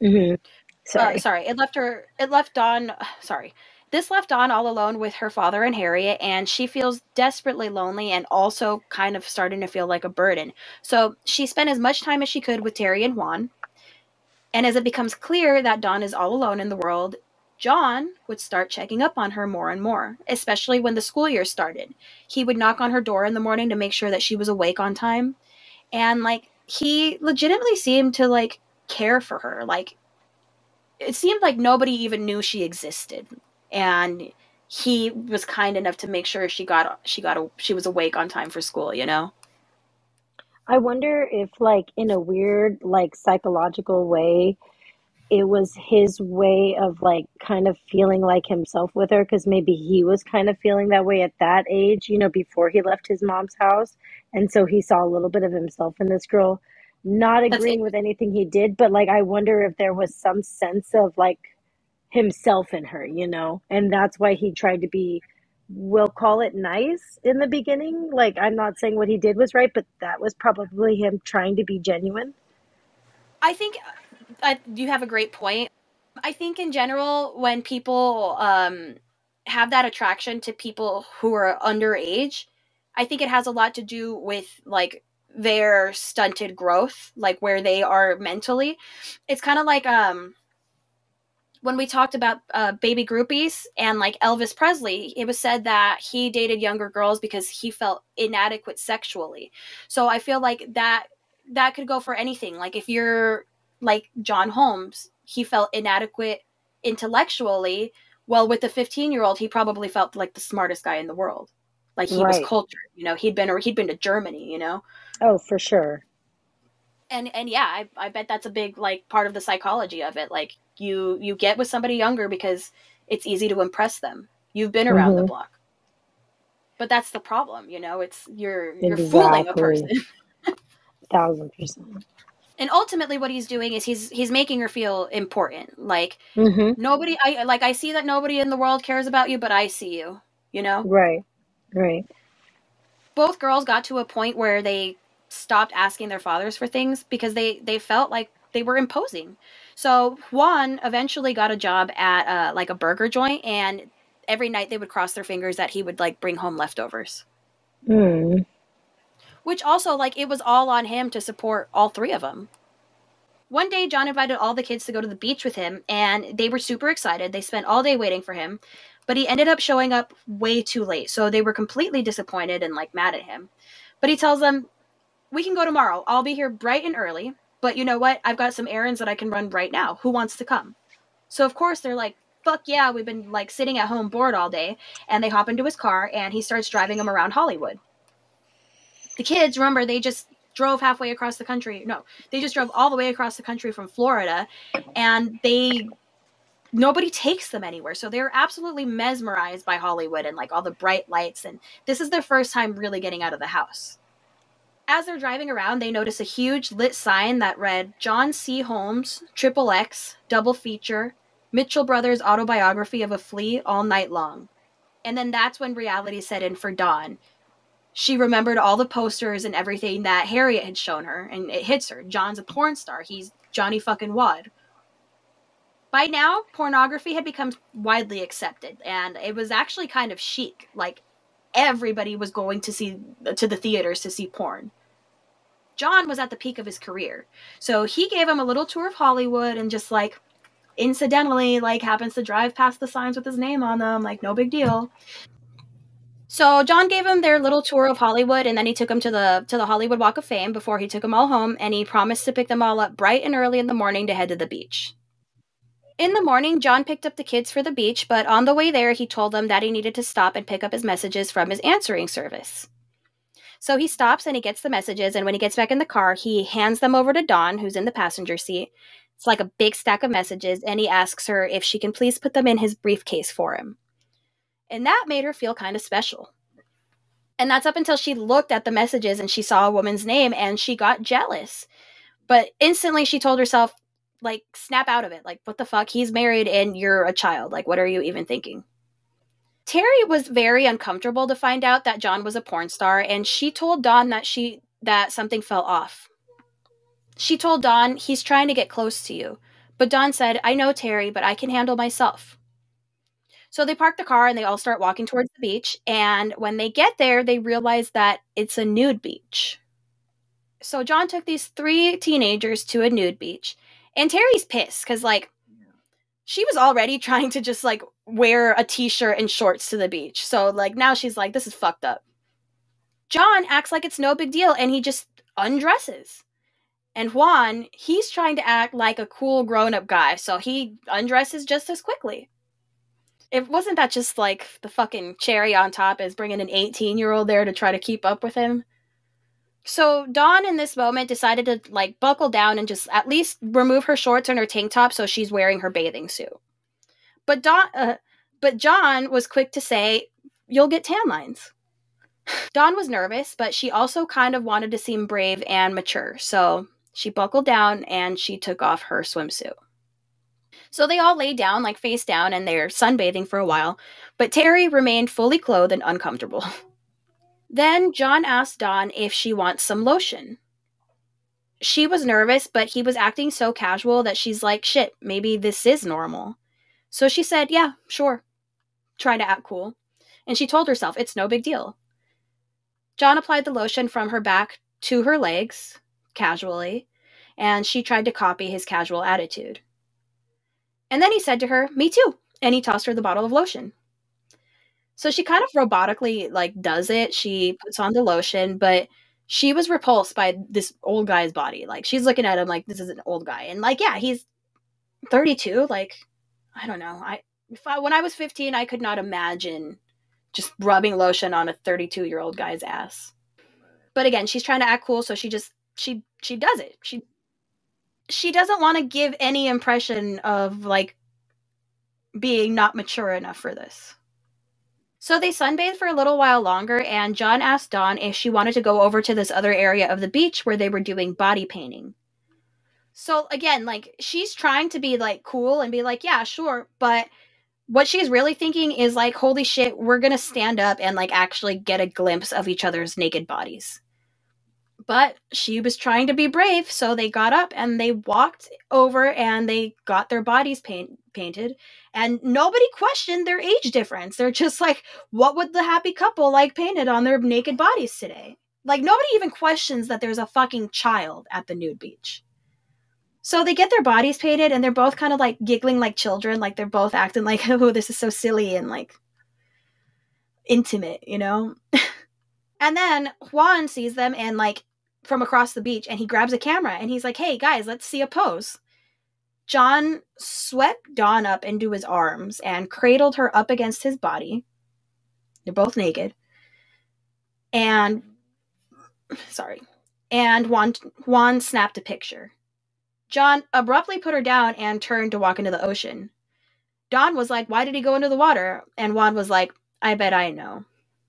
Mhm. Sorry. Sorry, it left her. It left Dawn. Sorry, this left Dawn all alone with her father and Harriet, and she feels desperately lonely and also kind of starting to feel like a burden. So she spent as much time as she could with Terry and Juan. And as it becomes clear that Dawn is all alone in the world, John would start checking up on her more and more, especially when the school year started. He would knock on her door in the morning to make sure that she was awake on time. And like he legitimately seemed to like care for her. Like it seemed like nobody even knew she existed. And he was kind enough to make sure she was awake on time for school, you know? I wonder if, like, in a weird, like, psychological way, it was his way of, like, kind of feeling like himself with her, because maybe he was kind of feeling that way at that age, before he left his mom's house. And so he saw a little bit of himself in this girl, not That's it. agreeing with anything he did, but, like, I wonder if there was some sense of, like, himself in her, and that's why he tried to be, we'll call it nice in the beginning. Like, I'm not saying what he did was right, but that was probably him trying to be genuine. I think you have a great point. I think in general, when people have that attraction to people who are underage, I think it has a lot to do with like their stunted growth, like where they are mentally. It's kind of like when we talked about baby groupies and like Elvis Presley, it was said that he dated younger girls because he felt inadequate sexually. So I feel like that could go for anything. Like if you're like John Holmes, he felt inadequate intellectually. Well, with the 15-year-old, he probably felt like the smartest guy in the world. Like he was Right. cultured, he'd been to Germany. Oh, for sure. And yeah, I bet that's a big like part of the psychology of it. Like you get with somebody younger because it's easy to impress them. You've been around the Mm-hmm. block. But that's the problem, it's you're fooling a person. Exactly. 1,000%. And ultimately what he's doing is he's making her feel important. Like Mm-hmm. I see that nobody in the world cares about you, but I see you, you know? Right. Right. Both girls got to a point where they stopped asking their fathers for things because they felt like they were imposing. So Juan eventually got a job at like a burger joint, and every night they would cross their fingers that he would like bring home leftovers. Mm. Which also like it was all on him to support all three of them. One day, John invited all the kids to go to the beach with him, and they were super excited. They spent all day waiting for him, but he ended up showing up way too late. So they were completely disappointed and like mad at him. But he tells them, "We can go tomorrow. I'll be here bright and early. But you know what? I've got some errands that I can run right now. Who wants to come?" So of course they're like, "Fuck yeah, we've been like sitting at home bored all day." And they hop into his car and he starts driving them around Hollywood. The kids, remember, they just drove halfway across the country. No, they just drove all the way across the country from Florida, and nobody takes them anywhere. So they're absolutely mesmerized by Hollywood and like all the bright lights, and this is their first time really getting out of the house. As they're driving around, they notice a huge lit sign that read John C. Holmes, Triple X, Double Feature, Mitchell Brothers Autobiography of a Flea All Night Long. And then that's when reality set in for Dawn. She remembered all the posters and everything that Harriet had shown her, and it hits her. John's a porn star. He's Johnny fucking Wad. By now, pornography had become widely accepted, and it was actually kind of chic. Like, everybody was going to the theaters to see porn. John was at the peak of his career. So he gave him a little tour of Hollywood and just like incidentally like happens to drive past the signs with his name on them, like no big deal. So John gave him their little tour of Hollywood, and then he took them to the Hollywood Walk of Fame before he took them all home, and he promised to pick them all up bright and early in the morning to head to the beach. In the morning, John picked up the kids for the beach, but on the way there, he told them that he needed to stop and pick up his messages from his answering service. So he stops and he gets the messages, and when he gets back in the car, he hands them over to Dawn, who's in the passenger seat. It's like a big stack of messages, and he asks her if she can please put them in his briefcase for him. And that made her feel kind of special. And that's up until she looked at the messages and she saw a woman's name and she got jealous. But instantly she told herself, like, snap out of it. Like, what the fuck? He's married and you're a child. Like, what are you even thinking? Terry was very uncomfortable to find out that John was a porn star, and she told Dawn that something fell off. She told Dawn, he's trying to get close to you. But Dawn said, I know Terry, but I can handle myself. So they park the car and they all start walking towards the beach. And when they get there, they realize that it's a nude beach. So John took these 3 teenagers to a nude beach. And Terry's pissed because, like, she was already trying to just, like, wear a t-shirt and shorts to the beach. So, like, now she's like, this is fucked up. John acts like it's no big deal and he just undresses. And Juan, he's trying to act like a cool grown-up guy, so he undresses just as quickly. It wasn't that just, like, the fucking cherry on top is bringing an 18-year-old there to try to keep up with him. So Dawn in this moment decided to, like, buckle down and just at least remove her shorts and her tank top so she's wearing her bathing suit. But John was quick to say, you'll get tan lines. Dawn was nervous, but she also kind of wanted to seem brave and mature, so she buckled down and she took off her swimsuit. So they all lay down, like, face down, and they're sunbathing for a while, but Terry remained fully clothed and uncomfortable. Then John asked Dawn if she wants some lotion. She was nervous, but he was acting so casual that she's like, shit, maybe this is normal. So she said, yeah, sure, trying to act cool. And she told herself it's no big deal. John applied the lotion from her back to her legs, casually, and she tried to copy his casual attitude. And then he said to her, me too, and he tossed her the bottle of lotion. So she kind of robotically, like, does it. She puts on the lotion, but she was repulsed by this old guy's body. Like, she's looking at him like, this is an old guy. And, like, yeah, he's 32. Like, I don't know. When I was 15, I could not imagine just rubbing lotion on a 32-year-old guy's ass. But again, she's trying to act cool, so she does it. She doesn't want to give any impression of, like, being not mature enough for this. So they sunbathed for a little while longer, and John asked Dawn if she wanted to go over to this other area of the beach where they were doing body painting. So again, like, she's trying to be, like, cool and be like, yeah, sure, but what she's really thinking is, like, holy shit, we're gonna stand up and, like, actually get a glimpse of each other's naked bodies. But she was trying to be brave, so they got up and they walked over and they got their bodies painted. And nobody questioned their age difference. They're just like, what would the happy couple like painted on their naked bodies today? Like, nobody even questions that there's a fucking child at the nude beach. So they get their bodies painted and they're both kind of, like, giggling like children. Like, they're both acting like, oh, this is so silly and, like, intimate, you know? And then Juan sees them and, like, from across the beach, and he grabs a camera and he's like, hey guys, let's see a pose. John swept Dawn up into his arms and cradled her up against his body. They're both naked. And Juan snapped a picture. John abruptly put her down and turned to walk into the ocean. Dawn was like, why did he go into the water? And Juan was like, I bet I know.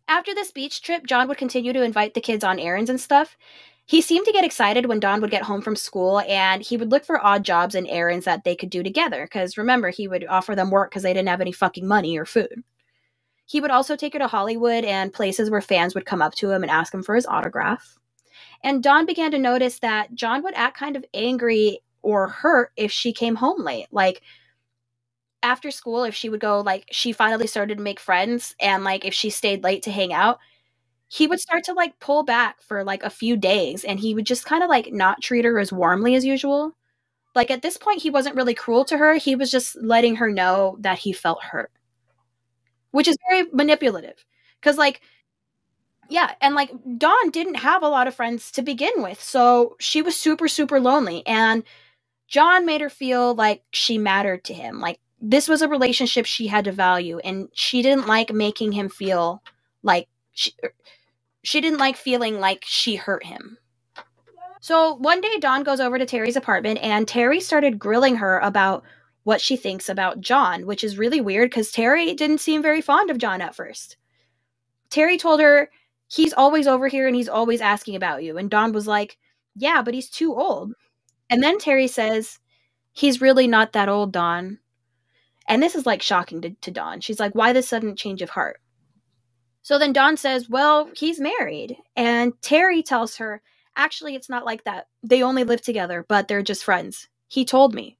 After this beach trip, John would continue to invite the kids on errands and stuff. He seemed to get excited when Dawn would get home from school, and he would look for odd jobs and errands that they could do together, because remember, he would offer them work because they didn't have any fucking money or food. He would also take her to Hollywood and places where fans would come up to him and ask him for his autograph. And Dawn began to notice that John would act kind of angry or hurt if she came home late. Like, after school, if she would go, like, she finally started to make friends, and, like, if she stayed late to hang out, he would start to, like, pull back for, like, a few days, and he would just kind of, like, not treat her as warmly as usual. Like, at this point, he wasn't really cruel to her. He was just letting her know that he felt hurt, which is very manipulative. Because, like, yeah, and, like, Dawn didn't have a lot of friends to begin with, so she was super, super lonely, and John made her feel like she mattered to him. Like, this was a relationship she had to value, and she didn't like making him feel like she didn't like feeling like she hurt him. So one day Dawn goes over to Terry's apartment, and Terry started grilling her about what she thinks about John, which is really weird because Terry didn't seem very fond of John at first. Terry told her He's always over here and he's always asking about you. And Dawn was like, yeah, but he's too old. And then Terry says, he's really not that old, Dawn. And this is like shocking to Dawn. She's like, why this sudden change of heart? So then Dawn says, well, he's married. And Terry tells her, actually, it's not like that. They only live together, but they're just friends. He told me.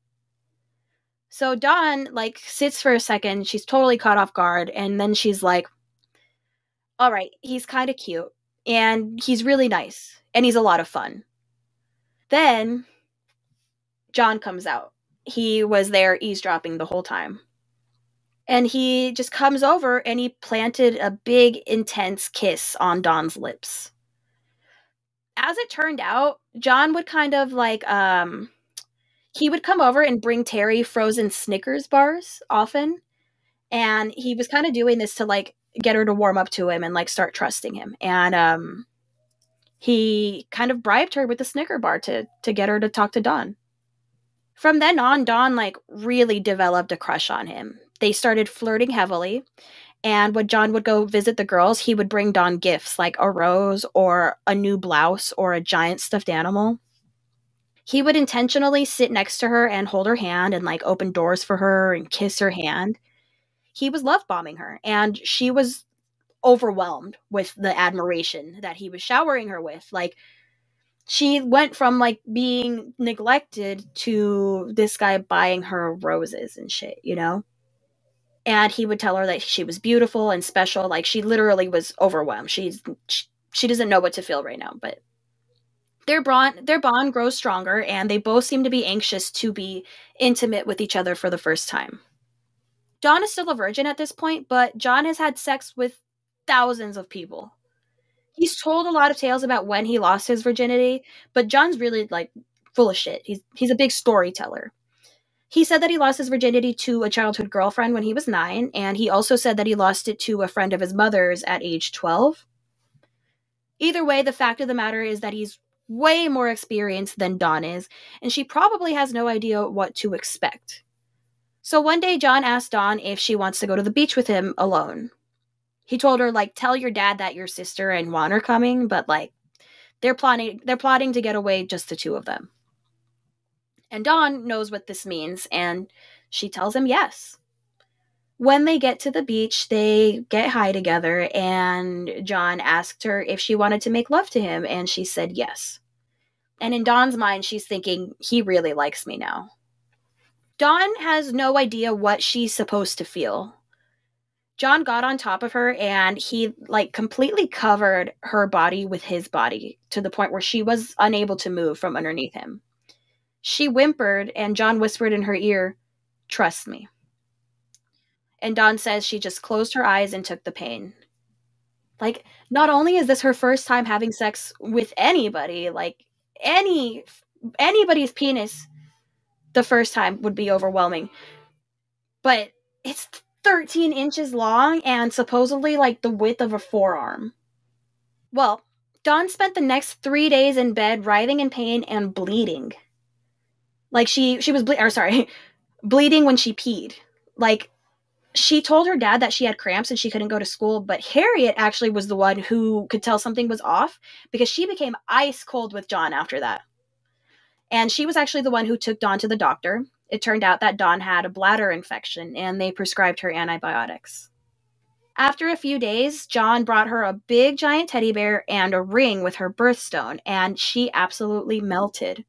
So Dawn, like, sits for a second. She's totally caught off guard. And then she's like, all right, he's kind of cute. And he's really nice. And he's a lot of fun. Then John comes out. He was there eavesdropping the whole time. And he just comes over and he planted a big, intense kiss on Dawn's lips. As it turned out, John would kind of like, he would come over and bring Terry frozen Snickers bars often. And he was kind of doing this to like get her to warm up to him and like start trusting him. And he kind of bribed her with the Snicker bar to get her to talk to Dawn. From then on, Dawn like really developed a crush on him. They started flirting heavily. And when John would go visit the girls, he would bring Dawn gifts like a rose or a new blouse or a giant stuffed animal. He would intentionally sit next to her and hold her hand and like open doors for her and kiss her hand. He was love bombing her, and she was overwhelmed with the admiration that he was showering her with. Like, she went from like being neglected to this guy buying her roses and shit, you know? And he would tell her that she was beautiful and special. Like, she literally was overwhelmed. She doesn't know what to feel right now, but their bond grows stronger, and they both seem to be anxious to be intimate with each other for the first time. Dawn is still a virgin at this point, but John has had sex with thousands of people. He's told a lot of tales about when he lost his virginity, but John's really like full of shit. He's a big storyteller. He said that he lost his virginity to a childhood girlfriend when he was 9, and he also said that he lost it to a friend of his mother's at age 12. Either way, the fact of the matter is that he's way more experienced than Dawn is, and she probably has no idea what to expect. So one day, John asked Dawn if she wants to go to the beach with him alone. He told her, like, tell your dad that your sister and Juan are coming, but like they're plotting to get away, just the two of them. And Dawn knows what this means, and she tells him yes. When they get to the beach, they get high together, and John asked her if she wanted to make love to him, and she said yes. And in Dawn's mind, she's thinking, he really likes me now. Dawn has no idea what she's supposed to feel. John got on top of her and he like completely covered her body with his body to the point where she was unable to move from underneath him. She whimpered and John whispered in her ear, "Trust me." And Dawn says she just closed her eyes and took the pain. Like, not only is this her first time having sex with anybody, like anybody's penis the first time would be overwhelming. But it's 13 inches long and supposedly like the width of a forearm. Well, Dawn spent the next 3 days in bed writhing in pain and bleeding. Like she was bleeding when she peed. Like, she told her dad that she had cramps and she couldn't go to school, but Harriet actually was the one who could tell something was off because she became ice cold with John after that. And she was actually the one who took Dawn to the doctor. It turned out that Dawn had a bladder infection and they prescribed her antibiotics. After a few days, John brought her a big giant teddy bear and a ring with her birthstone, and she absolutely melted.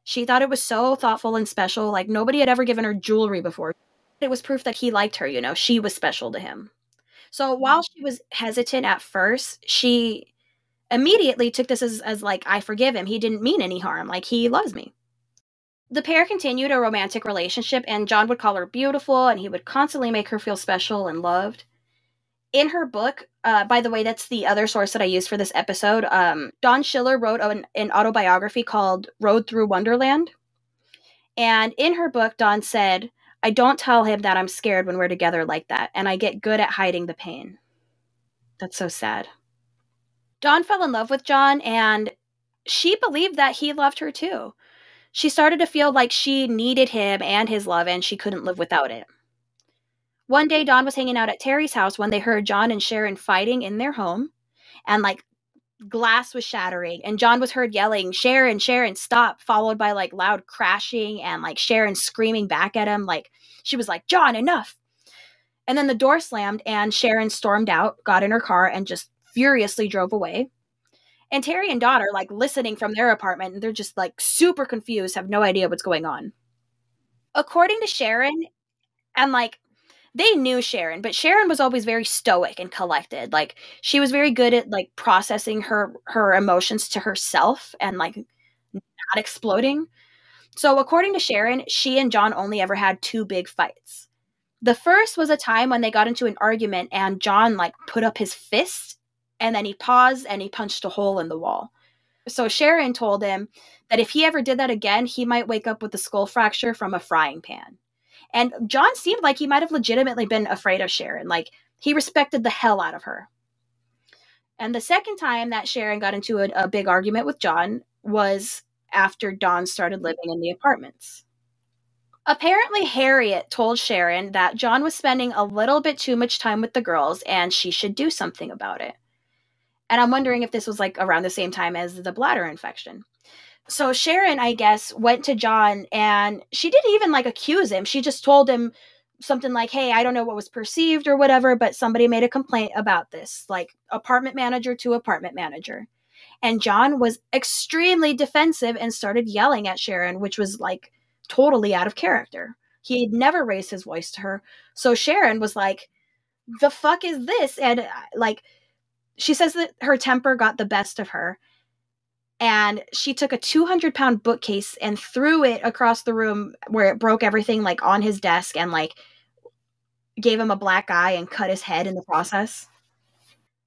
She thought it was so thoughtful and special, like nobody had ever given her jewelry before. It was proof that he liked her, you know, she was special to him. So while she was hesitant at first, she immediately took this as like, I forgive him. He didn't mean any harm. Like, he loves me. The pair continued a romantic relationship, and John would call her beautiful, and he would constantly make her feel special and loved. In her book, by the way, that's the other source that I used for this episode, Dawn Schiller wrote an autobiography called Road Through Wonderland. And in her book, Dawn said, I don't tell him that I'm scared when we're together like that, and I get good at hiding the pain. That's so sad. Dawn fell in love with John, and she believed that he loved her too. She started to feel like she needed him and his love, and she couldn't live without it. One day, Dawn was hanging out at Terry's house when they heard John and Sharon fighting in their home, and like glass was shattering, and John was heard yelling, Sharon, Sharon, stop, followed by like loud crashing and like Sharon screaming back at him. Like she was like, John, enough. And then the door slammed and Sharon stormed out, got in her car, and just furiously drove away. And Terry and Dot are like listening from their apartment, and they're just like super confused, have no idea what's going on. According to Sharon, and like they knew Sharon, but Sharon was always very stoic and collected. Like she was very good at like processing her emotions to herself and like not exploding. So according to Sharon, she and John only ever had two big fights. The first was a time when they got into an argument and John like put up his fist and then he paused and he punched a hole in the wall. So Sharon told him that if he ever did that again, he might wake up with a skull fracture from a frying pan. And John seemed like he might have legitimately been afraid of Sharon. Like he respected the hell out of her. And the second time that Sharon got into a big argument with John was after Dawn started living in the apartments. Apparently, Harriet told Sharon that John was spending a little bit too much time with the girls and she should do something about it. And I'm wondering if this was like around the same time as the bladder infection. So Sharon, I guess, went to John and she didn't even like accuse him. She just told him something like, hey, I don't know what was perceived or whatever, but somebody made a complaint about this, like apartment manager to apartment manager. And John was extremely defensive and started yelling at Sharon, which was like totally out of character. He had never raised his voice to her. So Sharon was like, the fuck is this? And like, she says that her temper got the best of her. And she took a 200-pound bookcase and threw it across the room where it broke everything like on his desk and like gave him a black eye and cut his head in the process.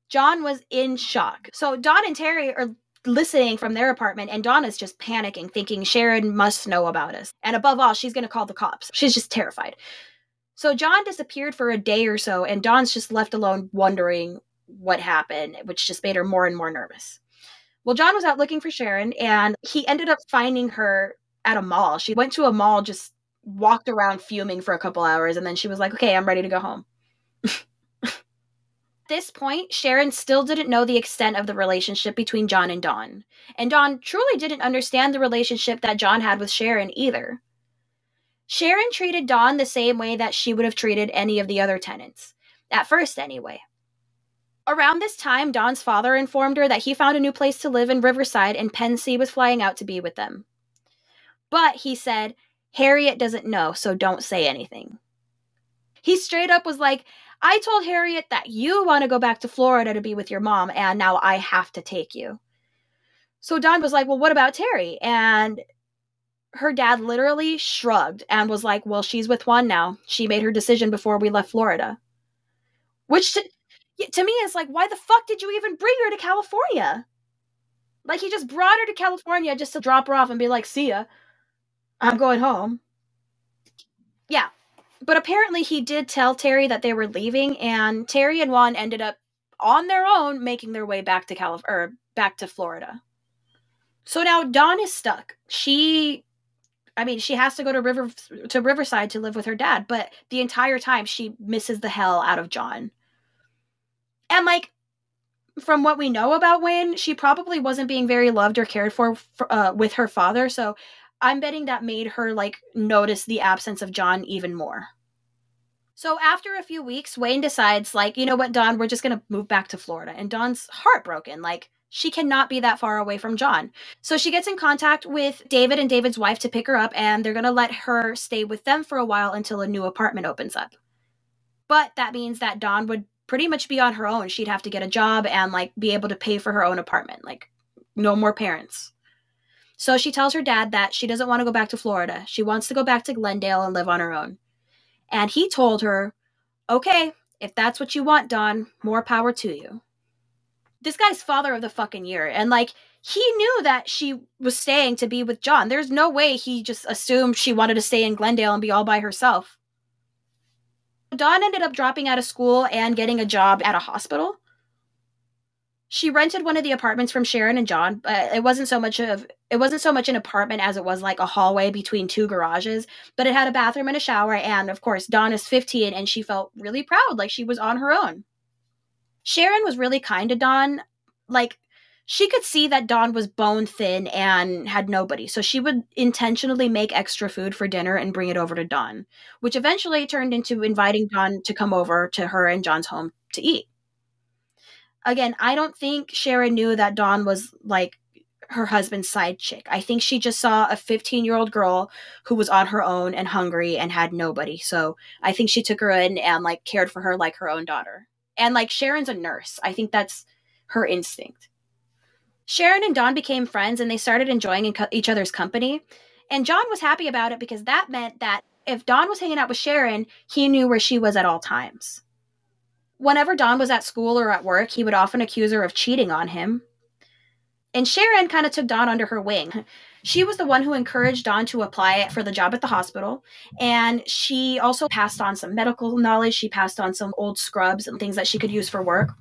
John was in shock. So Dawn and Terry are listening from their apartment and Dawn is just panicking, thinking Sharon must know about us. And above all, she's going to call the cops. She's just terrified. So John disappeared for a day or so and Dawn's just left alone wondering what happened, which just made her more and more nervous. Well, John was out looking for Sharon, and he ended up finding her at a mall. She went to a mall, just walked around fuming for a couple hours, and then she was like, okay, I'm ready to go home. At this point, Sharon still didn't know the extent of the relationship between John and Dawn. And Dawn truly didn't understand the relationship that John had with Sharon either. Sharon treated Dawn the same way that she would have treated any of the other tenants. At first, anyway. Around this time, Dawn's father informed her that he found a new place to live in Riverside and Pensy was flying out to be with them. But he said, Harriet doesn't know, so don't say anything. He straight up was like, I told Harriet that you want to go back to Florida to be with your mom, and now I have to take you. So Dawn was like, well, what about Terry? And her dad literally shrugged and was like, well, she's with Juan now. She made her decision before we left Florida. Which to me is like, why the fuck did you even bring her to California? Like, he just brought her to California just to drop her off and be like, see ya, I'm going home. Yeah. But apparently he did tell Terry that they were leaving, and Terry and Juan ended up on their own making their way back to back to Florida. So now Dawn is stuck. She has to go to Riverside to live with her dad, but the entire time she misses the hell out of John. And like, from what we know about Wayne, she probably wasn't being very loved or cared for with her father, so I'm betting that made her like notice the absence of John even more. So after a few weeks, Wayne decides, like, you know what, Dawn, we're just gonna move back to Florida. And Dawn's heartbroken. Like, she cannot be that far away from John. So she gets in contact with David and David's wife to pick her up, and they're gonna let her stay with them for a while until a new apartment opens up. But that means that Dawn would pretty much be on her own. She'd have to get a job and like be able to pay for her own apartment. Like, no more parents. So she tells her dad that she doesn't want to go back to Florida. She wants to go back to Glendale and live on her own. And he told her, okay, if that's what you want, Dawn, more power to you. This guy's father of the fucking year. And like, he knew that she was staying to be with John. There's no way he just assumed she wanted to stay in Glendale and be all by herself. Dawn ended up dropping out of school and getting a job at a hospital. She rented one of the apartments from Sharon and John, but it wasn't so much an apartment as it was like a hallway between two garages, but it had a bathroom and a shower, and of course Dawn is 15 and she felt really proud, like she was on her own. Sharon was really kind to Dawn, like she could see that Dawn was bone thin and had nobody. So she would intentionally make extra food for dinner and bring it over to Dawn, which eventually turned into inviting Dawn to come over to her and John's home to eat. Again, I don't think Sharon knew that Dawn was like her husband's side chick. I think she just saw a 15-year-old girl who was on her own and hungry and had nobody. So I think she took her in and like cared for her like her own daughter. And like Sharon's a nurse. I think that's her instinct. Sharon and Dawn became friends and they started enjoying each other's company. And John was happy about it because that meant that if Dawn was hanging out with Sharon, he knew where she was at all times. Whenever Dawn was at school or at work, he would often accuse her of cheating on him. And Sharon kind of took Dawn under her wing. She was the one who encouraged Dawn to apply for the job at the hospital. And she also passed on some medical knowledge. She passed on some old scrubs and things that she could use for work.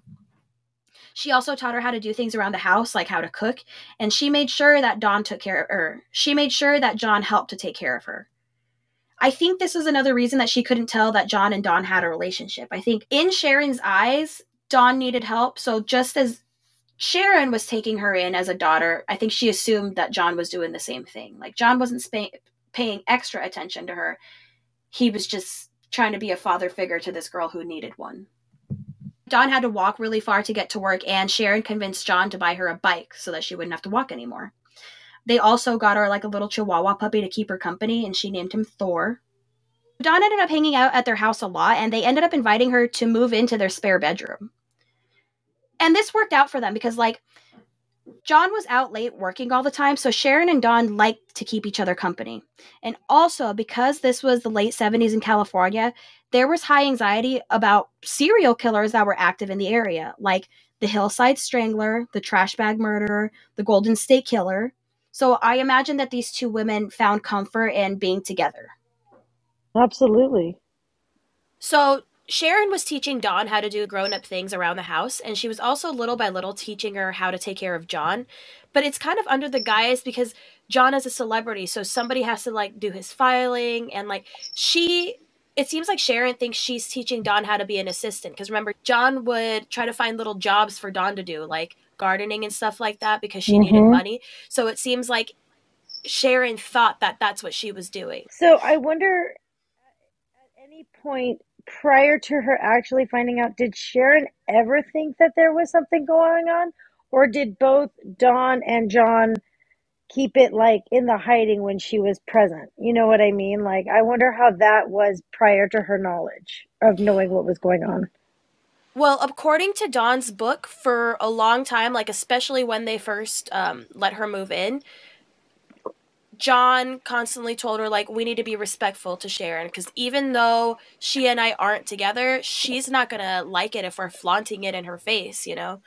She also taught her how to do things around the house, like how to cook. And she made sure that Dawn took care of her. She made sure that John helped to take care of her. I think this is another reason that she couldn't tell that John and Dawn had a relationship. I think in Sharon's eyes, Dawn needed help. So just as Sharon was taking her in as a daughter, I think she assumed that John was doing the same thing. Like John wasn't paying extra attention to her. He was just trying to be a father figure to this girl who needed one. Dawn had to walk really far to get to work, and Sharon convinced John to buy her a bike so that she wouldn't have to walk anymore. They also got her like a little Chihuahua puppy to keep her company, and she named him Thor. Dawn ended up hanging out at their house a lot, and they ended up inviting her to move into their spare bedroom. And this worked out for them because, like, John was out late working all the time, so Sharon and Dawn liked to keep each other company. And also, because this was the late 70s in California, there was high anxiety about serial killers that were active in the area, like the Hillside Strangler, the Trash Bag Murderer, the Golden State Killer. So I imagine that these two women found comfort in being together. Absolutely. So Sharon was teaching Dawn how to do grown up things around the house, and she was also little by little teaching her how to take care of John. But it's kind of under the guise because John is a celebrity, so somebody has to like do his filing, and like it seems like Sharon thinks she's teaching Dawn how to be an assistant. Because remember, John would try to find little jobs for Dawn to do, like gardening and stuff like that, because she needed Mm-hmm. money. So it seems like Sharon thought that that's what she was doing. So I wonder, at any point prior to her actually finding out, did Sharon ever think that there was something going on? Or did both Dawn and John keep it like in the hiding when she was present? You know what I mean? Like, I wonder how that was prior to her knowledge of knowing what was going on. Well, according to Dawn's book, for a long time, like especially when they first let her move in, John constantly told her, like, we need to be respectful to Sharon, because even though she and I aren't together, she's not gonna like it if we're flaunting it in her face, you know?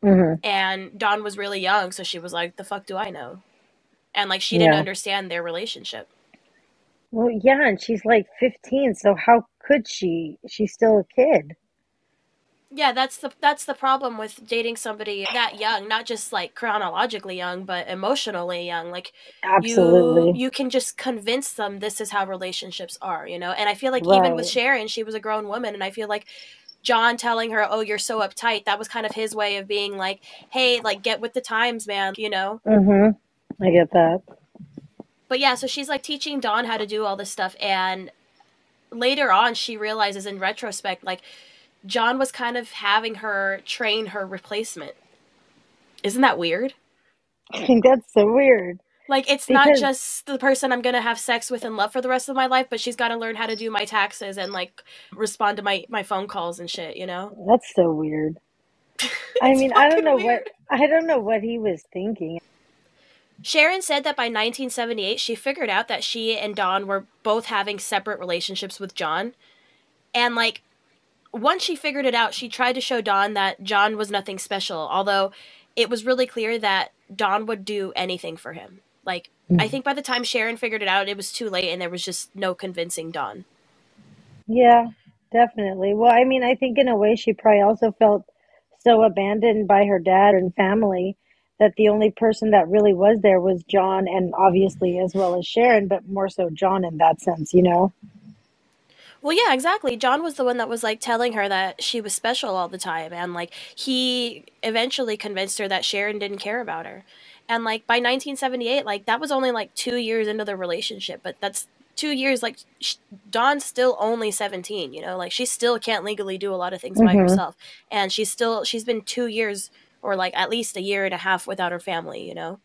Hmm. And Dawn was really young, so she was like, the fuck do I know? And, like, she didn't Yeah. understand their relationship. Well, yeah, and she's like 15, so how could she? She's still a kid. Yeah, that's the problem with dating somebody that young, not just like chronologically young, but emotionally young. Like Absolutely. you can just convince them this is how relationships are, you know? And I feel like even with Right. Sharon, she was a grown woman, and I feel like John telling her, "Oh, you're so uptight," that was kind of his way of being like, "Hey, like get with the times, man," you know? Mm-hmm. I get that. But yeah, so she's like teaching Dawn how to do all this stuff, and later on she realizes in retrospect like John was kind of having her train her replacement. Isn't that weird? I think that's so weird Like, it's not because just the person I'm gonna have sex with and love for the rest of my life, but she's got to learn how to do my taxes and like respond to my phone calls and shit. You know, that's so weird. I it's mean, fucking weird. I don't know what he was thinking. Sharon said that by 1978, she figured out that she and Dawn were both having separate relationships with John, and like once she figured it out, she tried to show Dawn that John was nothing special, although it was really clear that Dawn would do anything for him. Like, I think by the time Sharon figured it out, it was too late and there was just no convincing Dawn. Yeah, definitely. Well, I mean, I think in a way she probably also felt so abandoned by her dad and family that the only person that really was there was John, and obviously as well as Sharon, but more so John in that sense, you know? Well, yeah, exactly. John was the one that was like telling her that she was special all the time, and like he eventually convinced her that Sharon didn't care about her. And like by 1978, like that was only like 2 years into the relationship, but that's 2 years. Like Dawn's still only 17, you know, like she still can't legally do a lot of things by Mm-hmm. herself, and she's been 2 years or like at least a year and a half without her family, you know.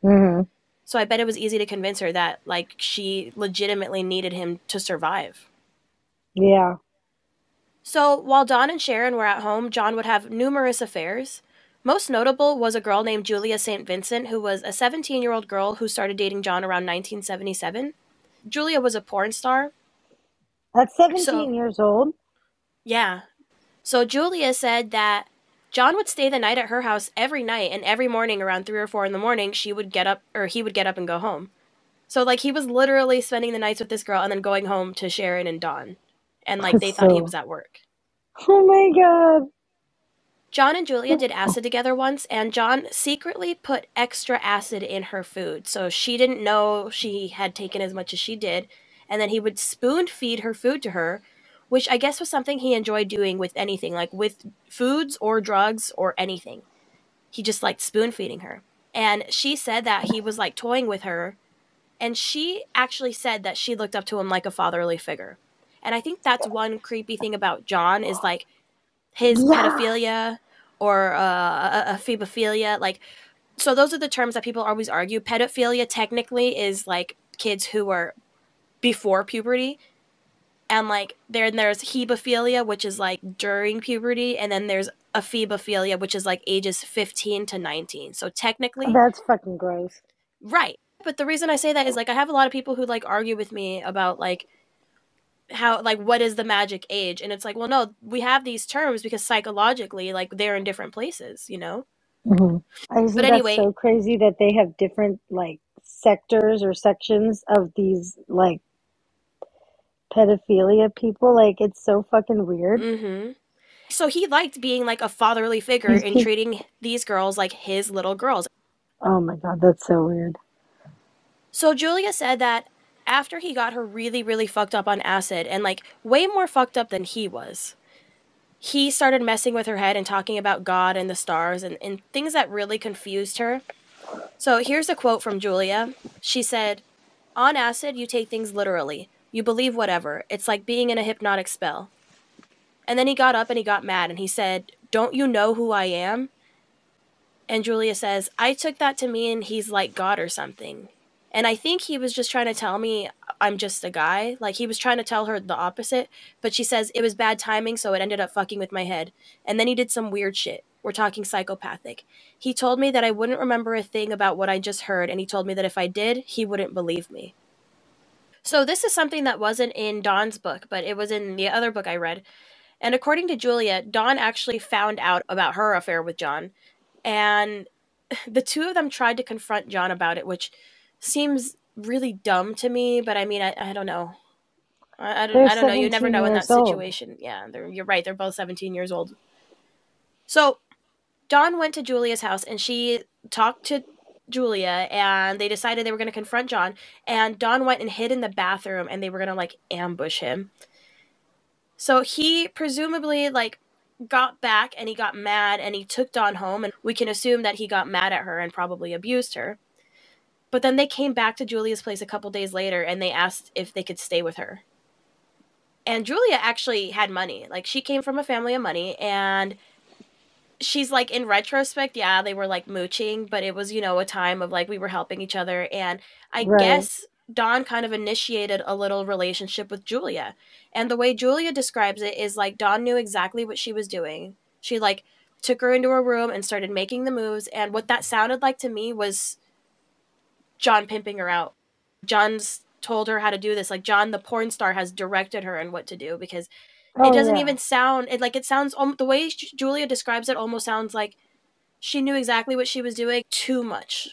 Mm-hmm. So I bet it was easy to convince her that like she legitimately needed him to survive. Yeah. So while Dawn and Sharon were at home, John would have numerous affairs. Most notable was a girl named Julia St. Vincent, who was a 17-year-old girl who started dating John around 1977. Julia was a porn star. At So, 17 years old. yeah. So Julia said that John would stay the night at her house every night, and every morning around 3 or 4 in the morning, she would get up, or he would get up and go home. So, like, he was literally spending the nights with this girl and then going home to Sharon and Dawn. And, like, they thought he So, was at work. oh my God. John and Julia did acid together once, and John secretly put extra acid in her food. So she didn't know she had taken as much as she did. And then he would spoon feed her food to her, which I guess was something he enjoyed doing with anything, like with foods or drugs or anything. He just liked spoon feeding her. And she said that he was like toying with her. And she actually said that she looked up to him like a fatherly figure. And I think that's one creepy thing about John is like his Yeah. pedophilia or a phobophilia. Like, so those are the terms that people always argue. Pedophilia technically is like kids who are before puberty, and like there's hebophilia, which is like during puberty, and then there's ephebophilia, which is like ages 15 to 19. So technically, That's fucking gross. right. But the reason I say that is like I have a lot of people who like argue with me about like how like what is the magic age, and it's like, well, no, we have these terms because psychologically like they're in different places, you know. Hmm. I just But think that's anyway, so crazy that they have different like sectors or sections of these like pedophilia people. Like it's so fucking weird. mm-hmm. So he liked being like a fatherly figure These and people. treating these girls like his little girls. Oh my God, that's so weird. So Julia said that after he got her really, really fucked up on acid, and like way more fucked up than he was, he started messing with her head and talking about God and the stars and things that really confused her. So here's a quote from Julia. She said, "On acid, you take things literally. You believe whatever. It's like being in a hypnotic spell." And then he got up and he got mad and he said, "Don't you know who I am?" And Julia says, "I took that to mean he's like God or something." And I think he was just trying to tell me I'm just a guy. Like he was trying to tell her the opposite. But she says it was bad timing, so it ended up fucking with my head. And then he did some weird shit. We're talking psychopathic. He told me that I wouldn't remember a thing about what I just heard. And he told me that if I did, he wouldn't believe me. So this is something that wasn't in Dawn's book, but it was in the other book I read. And according to Julia, Dawn actually found out about her affair with John. And the two of them tried to confront John about it, which seems really dumb to me. But I mean, I don't know. They're I don't know. You never 17 know in that years old. situation. Yeah, you're right. They're both 17 years old. So Dawn went to Julia's house and she talked to Julia and they decided they were going to confront John. And Dawn went and hid in the bathroom and they were going to like ambush him. So he presumably like got back and he got mad and he took Dawn home, and we can assume that he got mad at her and probably abused her. But then they came back to Julia's place a couple days later and they asked if they could stay with her. And Julia actually had money. Like she came from a family of money, and she's like, in retrospect, yeah, they were like mooching, but it was, you know, a time of like we were helping each other. And I Right. guess Dawn kind of initiated a little relationship with Julia. And the way Julia describes it is like Dawn knew exactly what she was doing. She like took her into a room and started making the moves. And what that sounded like to me was John pimping her out. John's told her how to do this. Like John, the porn star, has directed her and what to do, because it Oh doesn't yeah. even sound it like it sounds the way Julia describes it almost sounds like she knew exactly what she was doing too much.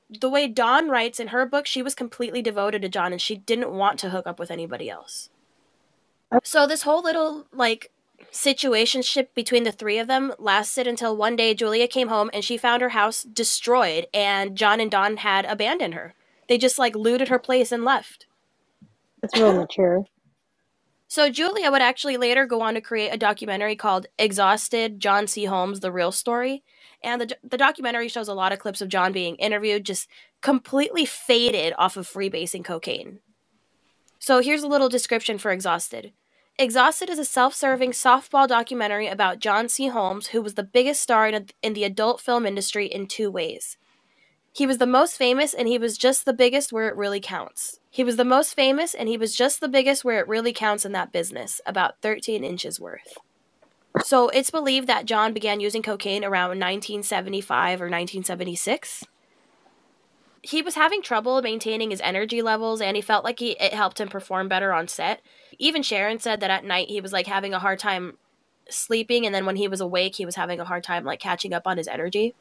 The way Dawn writes in her book, she was completely devoted to John and she didn't want to hook up with anybody else. So this whole little like situationship between the three of them lasted until one day Julia came home and she found her house destroyed and John and Dawn had abandoned her. They just like looted her place and left. That's real mature. So Julia would actually later go on to create a documentary called Exhausted: John C. Holmes, The Real Story. And the documentary shows a lot of clips of John being interviewed, just completely faded off of freebasing cocaine. So here's a little description for Exhausted. Exhausted is a self-serving softball documentary about John C. Holmes, who was the biggest star in the adult film industry in two ways. He was the most famous, and he was just the biggest where it really counts. He was the most famous, and he was just the biggest where it really counts in that business, about 13 inches worth. So it's believed that John began using cocaine around 1975 or 1976. He was having trouble maintaining his energy levels, and he felt like it helped him perform better on set. Even Sharon said that at night he was like having a hard time sleeping, and then when he was awake, he was having a hard time like catching up on his energy.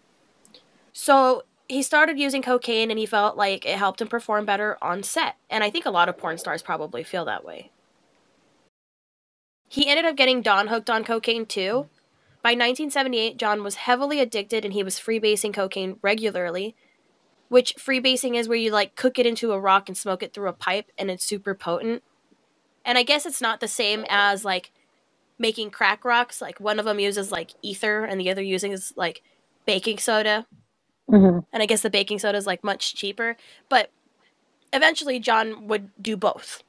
So he started using cocaine, and he felt like it helped him perform better on set. And I think a lot of porn stars probably feel that way. He ended up getting Don hooked on cocaine too. By 1978, John was heavily addicted, and he was freebasing cocaine regularly. Which freebasing is where you like cook it into a rock and smoke it through a pipe, and it's super potent. And I guess it's not the same as like making crack rocks. Like one of them uses like ether, and the other uses like baking soda. Mm-hmm. And I guess the baking soda is like much cheaper. But eventually, John would do both.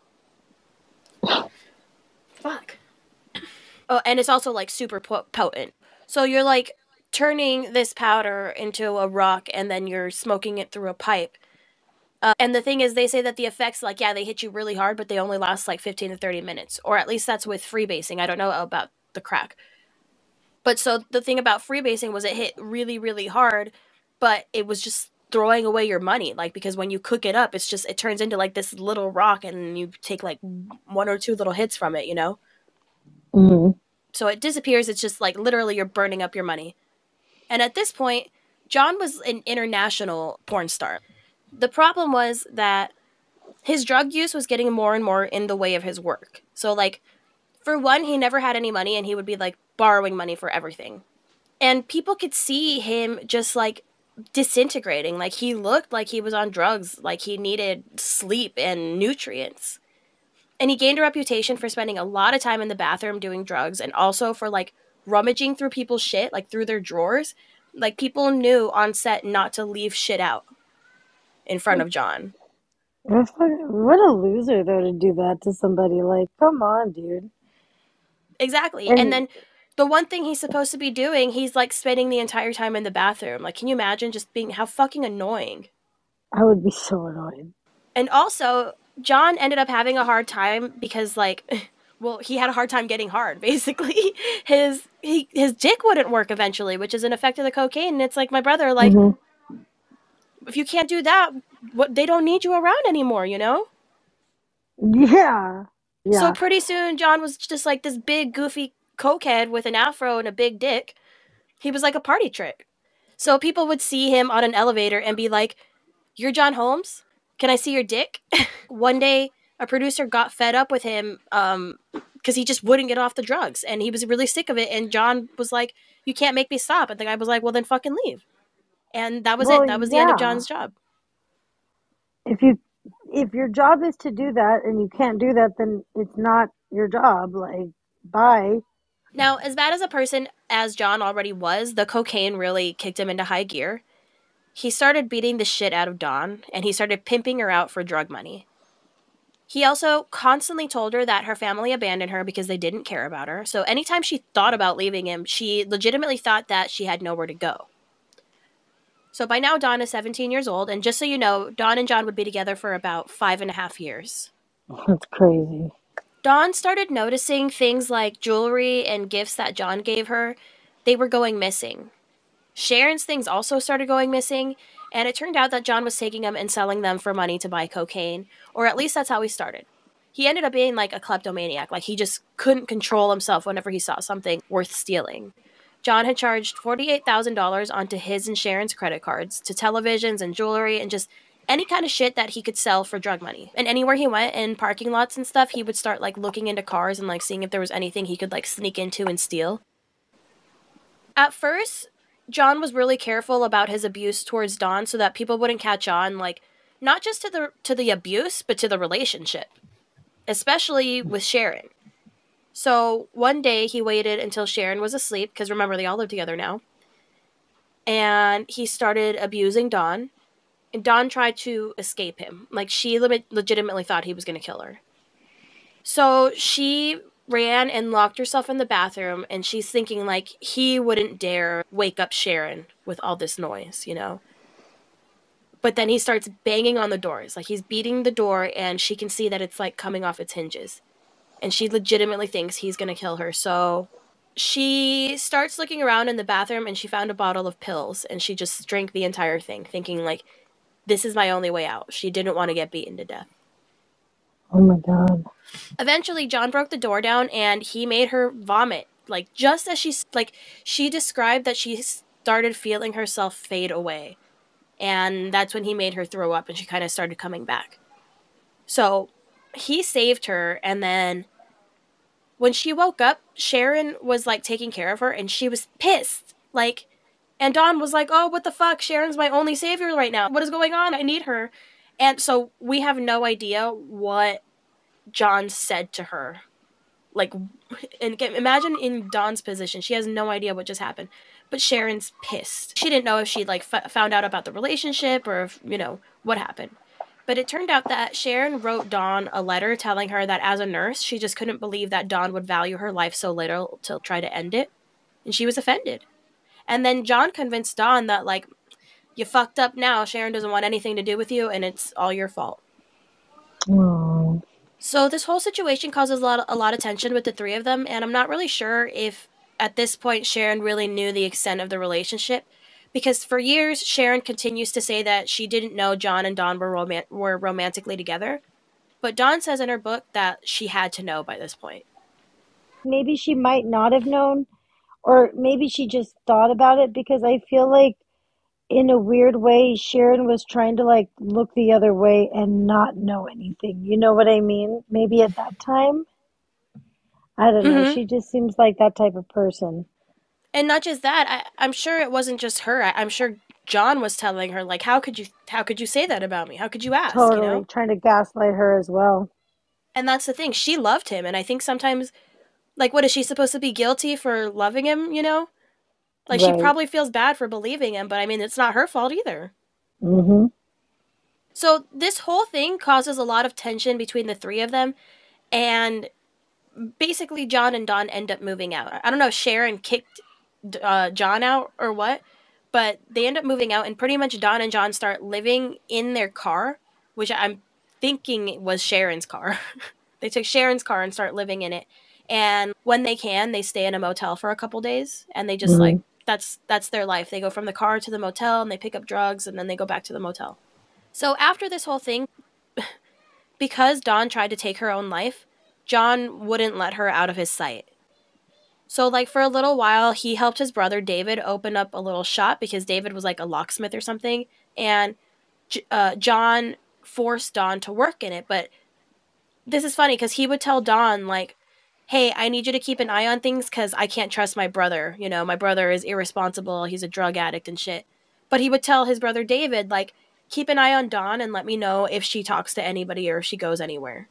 Fuck. Oh, and it's also like super potent. So you're like turning this powder into a rock, and then you're smoking it through a pipe. And the thing is, they say that the effects, like, yeah, they hit you really hard, but they only last like 15 to 30 minutes. Or at least that's with freebasing. I don't know about the crack. But so the thing about freebasing was it hit really, really hard, but it was just throwing away your money. Like, because when you cook it up, it turns into like this little rock, and you take like one or two little hits from it, you know? Mm-hmm. So it disappears. It's just like literally you're burning up your money. And at this point, John was an international porn star. The problem was that his drug use was getting more and more in the way of his work. So, like, for one, he never had any money, and he would be, like, borrowing money for everything. And people could see him just, like, disintegrating. Like, he looked like he was on drugs. Like, he needed sleep and nutrients. And he gained a reputation for spending a lot of time in the bathroom doing drugs, and also for, like, rummaging through people's shit, like, through their drawers. Like, people knew on set not to leave shit out in front of John. What a loser, though, to do that to somebody. Like, come on, dude. Exactly. And And then the one thing he's supposed to be doing, he's like spending the entire time in the bathroom. Like, can you imagine just being how fucking annoying? I would be so annoyed. And also, John ended up having a hard time because, like, well, he had a hard time getting hard, basically. His dick wouldn't work eventually, which is an effect of the cocaine. And it's like, my brother, like, Mm-hmm. if you can't do that, what they don't need you around anymore, you know? Yeah. So Yeah. pretty soon, John was just like this big, goofy cokehead with an afro and a big dick. He was like a party trick. So people would see him on an elevator and be like, "You're John Holmes? Can I see your dick?" One day, a producer got fed up with him because he just wouldn't get off the drugs, and he was really sick of it. And John was like, "You can't make me stop." And the guy was like, "Well, then fucking leave." And that was Well, it. That was the end of yeah. John's job. If you if your job is to do that and you can't do that, then it's not your job. Like, bye. Now, as bad as a person as John already was, the cocaine really kicked him into high gear. He started beating the shit out of Dawn, and he started pimping her out for drug money. He also constantly told her that her family abandoned her because they didn't care about her. So anytime she thought about leaving him, she legitimately thought that she had nowhere to go. So by now, Dawn is 17 years old, and just so you know, Dawn and John would be together for about 5.5 years. That's crazy. Dawn started noticing things like jewelry and gifts that John gave her. They were going missing. Sharon's things also started going missing, and it turned out that John was taking them and selling them for money to buy cocaine, or at least that's how he started. He ended up being like a kleptomaniac, like he just couldn't control himself whenever he saw something worth stealing. John had charged $48,000 onto his and Sharon's credit cards, to televisions and jewelry and just any kind of shit that he could sell for drug money. And anywhere he went, in parking lots and stuff, he would start like looking into cars and like seeing if there was anything he could like sneak into and steal. At first, John was really careful about his abuse towards Dawn so that people wouldn't catch on, like not just to the abuse, but to the relationship, especially with Sharon. So one day he waited until Sharon was asleep, because remember, they all live together now, and he started abusing Dawn. And Dawn tried to escape him. Like, she legitimately thought he was going to kill her. So she ran and locked herself in the bathroom, and she's thinking, like, he wouldn't dare wake up Sharon with all this noise, you know? But then he starts banging on the doors. Like, he's beating the door, and she can see that it's, like, coming off its hinges. And she legitimately thinks he's going to kill her. So she starts looking around in the bathroom, and she found a bottle of pills, and she just drank the entire thing, thinking, like, this is my only way out. She didn't want to get beaten to death. Oh my God. Eventually, John broke the door down, and he made her vomit. Like, just as she described that she started feeling herself fade away. And that's when he made her throw up, and she kind of started coming back. So he saved her, and then when she woke up, Sharon was, like, taking care of her, and she was pissed. Like, and Dawn was like, oh, what the fuck? Sharon's my only savior right now. What is going on? I need her. And so we have no idea what John said to her. Like, and imagine in Dawn's position. She has no idea what just happened. But Sharon's pissed. She didn't know if she'd, like, found out about the relationship or if, what happened. But it turned out that Sharon wrote Dawn a letter telling her that as a nurse, she just couldn't believe that Dawn would value her life so little to try to end it. And she was offended. And then John convinced Dawn that, like, you fucked up now. Sharon doesn't want anything to do with you, and it's all your fault. Oh. So this whole situation causes a lot of tension with the three of them, and I'm not really sure if at this point Sharon really knew the extent of the relationship, because for years Sharon continues to say that she didn't know John and Dawn were romantically together, but Dawn says in her book that she had to know by this point. Maybe she might not have known, or maybe she just thought about it because I feel like in a weird way, Sharon was trying to like look the other way and not know anything. You know what I mean? Maybe at that time. I don't know. Mm-hmm. She just seems like that type of person. And not just that, I'm sure it wasn't just her. I'm sure John was telling her, like, how could you say that about me? How could you ask, you Totally know? trying to gaslight her as well. And that's the thing. She loved him, and I think sometimes, like, what is she supposed to be guilty for loving him, you know? Like, she Right. probably feels bad for believing him, but I mean, it's not her fault either. Mm-hmm. So this whole thing causes a lot of tension between the three of them, and basically John and Dawn end up moving out. I don't know if Sharon kicked John out or what, but they end up moving out, and pretty much Dawn and John start living in their car, which I'm thinking was Sharon's car. They took Sharon's car and start living in it. And when they can, they stay in a motel for a couple days, and they just, Mm-hmm. like, that's their life. They go from the car to the motel, and they pick up drugs, and then they go back to the motel. So after this whole thing, because Dawn tried to take her own life, John wouldn't let her out of his sight. So, like, for a little while, he helped his brother David open up a little shop because David was like a locksmith or something. And John forced Dawn to work in it. But this is funny because he would tell Dawn, like, hey, I need you to keep an eye on things because I can't trust my brother. You know, my brother is irresponsible. He's a drug addict and shit. But he would tell his brother David, like, keep an eye on Dawn and let me know if she talks to anybody or if she goes anywhere.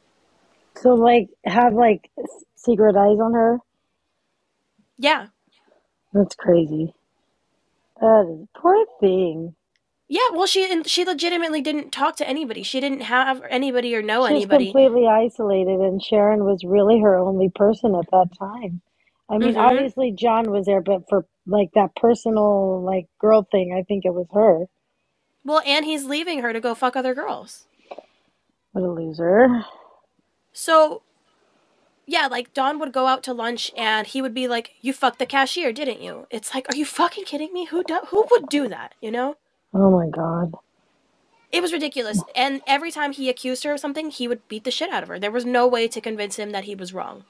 So like have like secret eyes on her. Yeah. That's crazy. That is poor thing. Yeah, well, she legitimately didn't talk to anybody. She didn't have anybody or know She was anybody. completely isolated, and Sharon was really her only person at that time. I mean, Mm-hmm. obviously John was there, but for like that personal like girl thing, I think it was her. Well, and he's leaving her to go fuck other girls. What a loser. So yeah, like Dawn would go out to lunch and he would be like, "You fucked the cashier, didn't you?" It's like, are you fucking kidding me? Who would do that? You know? Oh my God. It was ridiculous. And every time he accused her of something, he would beat the shit out of her. There was no way to convince him that he was wrong.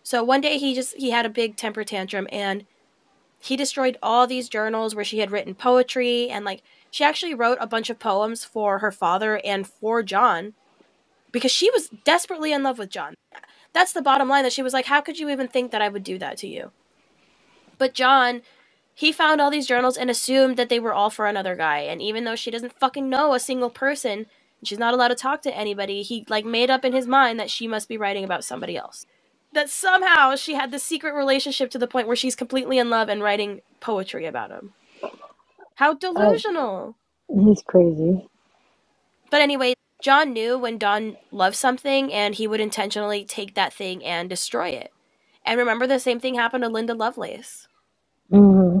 So one day he had a big temper tantrum and he destroyed all these journals where she had written poetry, and like she actually wrote a bunch of poems for her father and for John because she was desperately in love with John. That's the bottom line, that she was like, how could you even think that I would do that to you? But John, he found all these journals and assumed that they were all for another guy, and even though she doesn't fucking know a single person, and she's not allowed to talk to anybody, he like made up in his mind that she must be writing about somebody else. that somehow she had this secret relationship to the point where she's completely in love and writing poetry about him. How delusional. He's crazy. But anyway, John knew when Don loved something and he would intentionally take that thing and destroy it. And remember, the same thing happened to Linda Lovelace. Mm-hmm.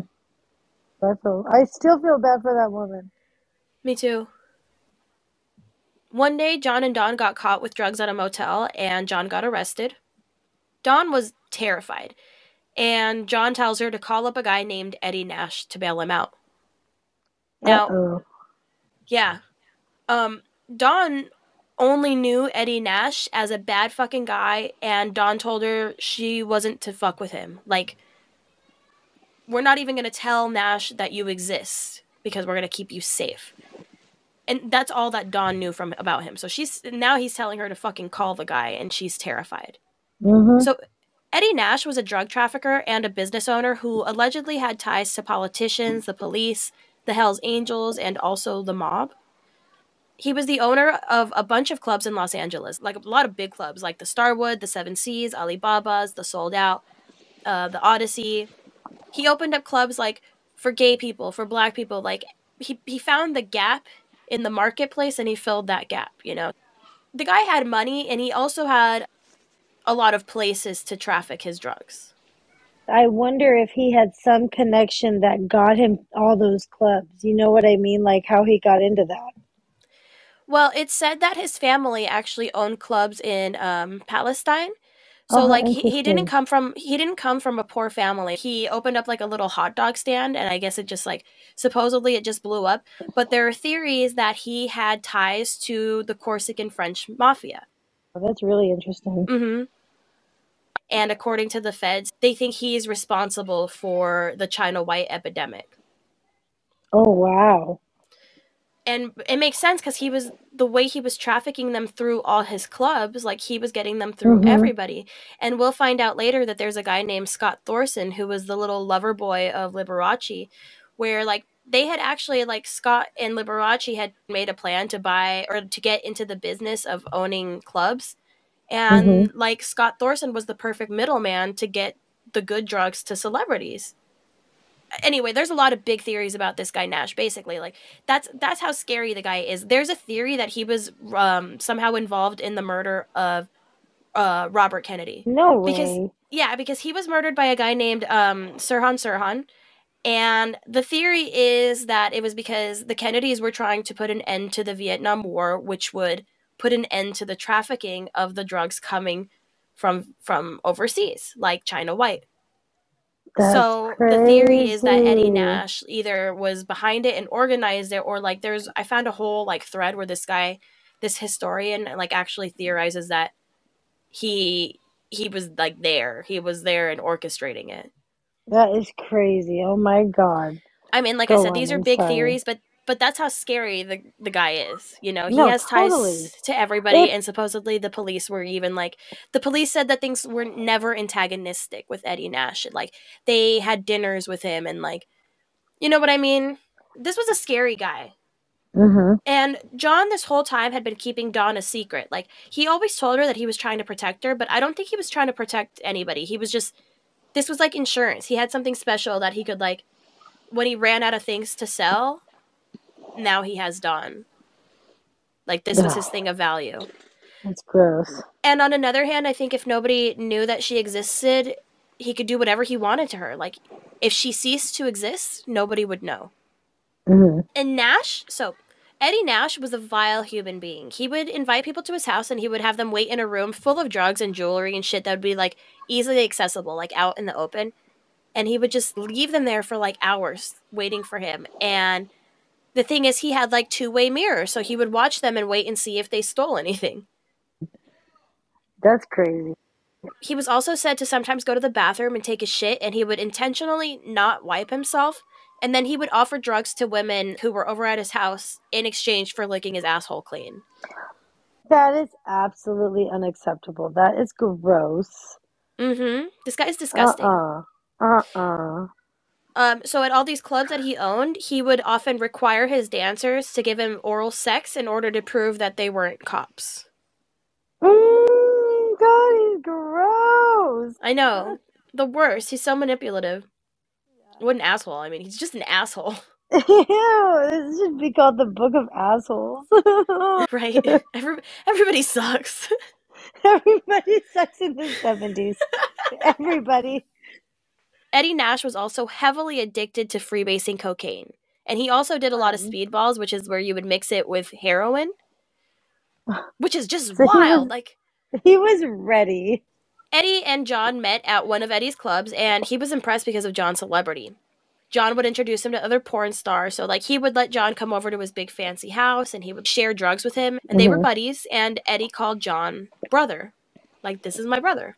I still feel bad for that woman. Me too. One day, John and Don got caught with drugs at a motel, and John got arrested. Don was terrified, and John tells her to call up a guy named Eddie Nash to bail him out. Now, Uh-oh. yeah, Don only knew Eddie Nash as a bad fucking guy, and Don told her she wasn't to fuck with him. Like, we're not even going to tell Nash that you exist because we're going to keep you safe. And that's all that Dawn knew from about him. So he's telling her to fucking call the guy, and she's terrified. Mm-hmm. So Eddie Nash was a drug trafficker and a business owner who allegedly had ties to politicians, the police, the Hells Angels, and also the mob. He was the owner of a bunch of clubs in Los Angeles, like a lot of big clubs, like the Starwood, the Seven Seas, Alibaba's, the Sold Out, the Odyssey. He opened up clubs like for gay people, for black people. Like he found the gap in the marketplace and he filled that gap. The guy had money and he also had a lot of places to traffic his drugs. I wonder if he had some connection that got him all those clubs. You know what I mean? Like how he got into that. Well, it's said that his family actually owned clubs in Palestine. Oh, So how like he didn't interesting. come from a poor family. He opened up like a little hot dog stand, and I guess it just like supposedly it just blew up. But there are theories that he had ties to the Corsican French mafia. Oh, that's really interesting. Mm-hmm. And according to the feds, they think he's responsible for the China white epidemic. Oh, wow. And it makes sense because the way he was trafficking them through all his clubs, like he was getting them through Mm-hmm. everybody. And we'll find out later that there's a guy named Scott Thorson who was the little lover boy of Liberace, where like they had actually like Scott and Liberace had made a plan to buy or to get into the business of owning clubs. Mm-hmm. And like Scott Thorson was the perfect middleman to get the good drugs to celebrities. Anyway, there's a lot of big theories about this guy Nash. Basically, like that's how scary the guy is. There's a theory that he was somehow involved in the murder of Robert Kennedy, No because way. because he was murdered by a guy named Sirhan Sirhan, and the theory is that it was because the Kennedys were trying to put an end to the Vietnam War, which would put an end to the trafficking of the drugs coming from overseas, like China White. That's So the theory is that Eddie crazy. Nash either was behind it and organized it, or like I found a whole like thread where this historian like actually theorizes that he was like there. He was there and orchestrating it. That is crazy. Oh my God. I mean, like I Go said, on. these are I'm big sorry. theories, but that's how scary the guy is. He No, has totally. ties to everybody, If and supposedly the police were even like the police said that things were never antagonistic with Eddie Nash. Like they had dinners with him, and like you know what I mean. This was a scary guy. mm-hmm. And John, this whole time, had been keeping Dawn a secret. Like, he always told her that he was trying to protect her, but I don't think he was trying to protect anybody. This was like insurance. He had something special that he could, like, when he ran out of things to sell, now he has Dawn. Like, this was his Ugh, thing of value. that's gross. And on another hand, I think if nobody knew that she existed, he could do whatever he wanted to her. Like, if she ceased to exist, nobody would know. Mm-hmm. And Eddie Nash was a vile human being. He would invite people to his house and he would have them wait in a room full of drugs and jewelry and shit that would be like easily accessible, like out in the open. And he would just leave them there for like hours waiting for him. And the thing is, he had like two-way mirrors, so he would watch them and wait and see if they stole anything. That's crazy. He was also said to sometimes go to the bathroom and take a shit, and he would intentionally not wipe himself. And then he would offer drugs to women who were over at his house in exchange for licking his asshole clean. That is absolutely unacceptable. That is gross. Mm-hmm. This guy is disgusting. Uh-uh. Uh-uh. So at all these clubs that he owned, he would often require his dancers to give him oral sex in order to prove that they weren't cops. That is gross. gross. I know. The worst. He's so manipulative. What an asshole. I mean, he's just an asshole. Ew, this should be called the Book of Assholes. Right? Everybody sucks. Everybody sucks in the 70s. Everybody. Eddie Nash was also heavily addicted to freebasing cocaine. And he also did a lot of speedballs, which is where you would mix it with heroin, which is just So wild. Like, he was ready. Eddie and John met at one of Eddie's clubs, and he was impressed because of John's celebrity. John would introduce him to other porn stars, so like he would let John come over to his big fancy house, and he would share drugs with him, and they were buddies, and Eddie called John brother. Like, this is my brother.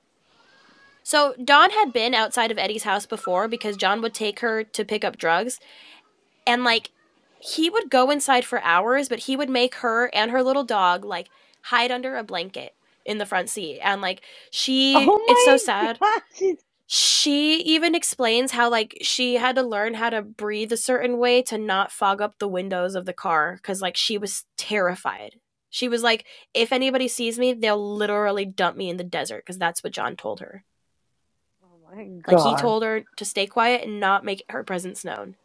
So Dawn had been outside of Eddie's house before because John would take her to pick up drugs, and like he would go inside for hours, but he would make her and her little dog like hide under a blanket in the front seat. And like it's so sad. Gosh. She even explains how like she had to learn how to breathe a certain way to not fog up the windows of the car because like she was terrified. She was like, if anybody sees me, they'll literally dump me in the desert, because that's what John told her. Oh my God. Like, he told her to stay quiet and not make her presence known.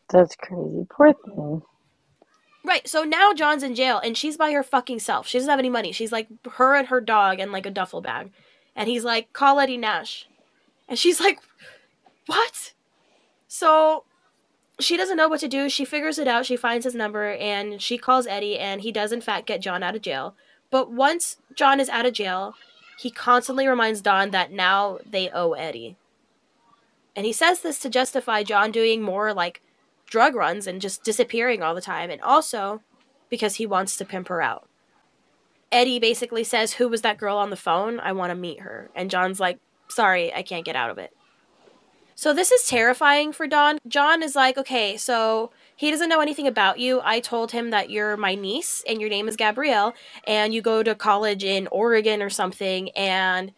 That's crazy. Poor thing. Right, so now John's in jail, and she's by her fucking self. She doesn't have any money. She's like her and her dog and like a duffel bag. And he's like, call Eddie Nash. And she's like, what? So she doesn't know what to do. She figures it out. She finds his number, and she calls Eddie, and he does in fact get John out of jail. But once John is out of jail, he constantly reminds Dawn that now they owe Eddie. And he says this to justify John doing more like drug runs and just disappearing all the time, and also because he wants to pimp her out. Eddie basically says, who was that girl on the phone? I want to meet her. And John's like, sorry, I can't get out of it. So this is terrifying for Dawn. John is like, okay, so he doesn't know anything about you. I told him that you're my niece and your name is Gabrielle and you go to college in Oregon or something and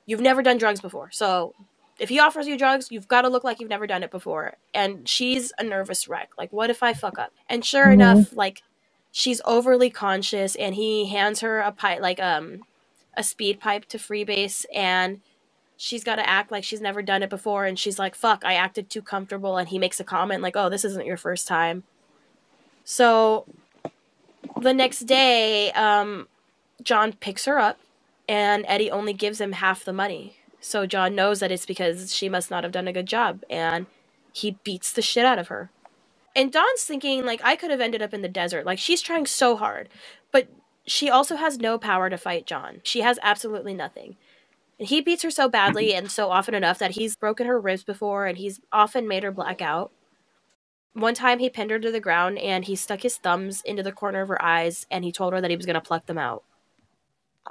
you've never done drugs before. So if he offers you drugs, you've got to look like you've never done it before. And she's a nervous wreck. Like, what if I fuck up? And sure enough, like, she's overly conscious, and he hands her a pipe, like a speed pipe to freebase, and she's got to act like she's never done it before, and she's like, fuck, I acted too comfortable, and he makes a comment like, oh, this isn't your first time. So the next day, John picks her up, and Eddie only gives him half the money. So John knows that it's because she must not have done a good job, and he beats the shit out of her. And Dawn's thinking, like, I could have ended up in the desert. Like, she's trying so hard, but she also has no power to fight John. She has absolutely nothing. And he beats her so badly and so often enough that he's broken her ribs before, and he's often made her black out. One time he pinned her to the ground, and he stuck his thumbs into the corner of her eyes, and he told her that he was going to pluck them out.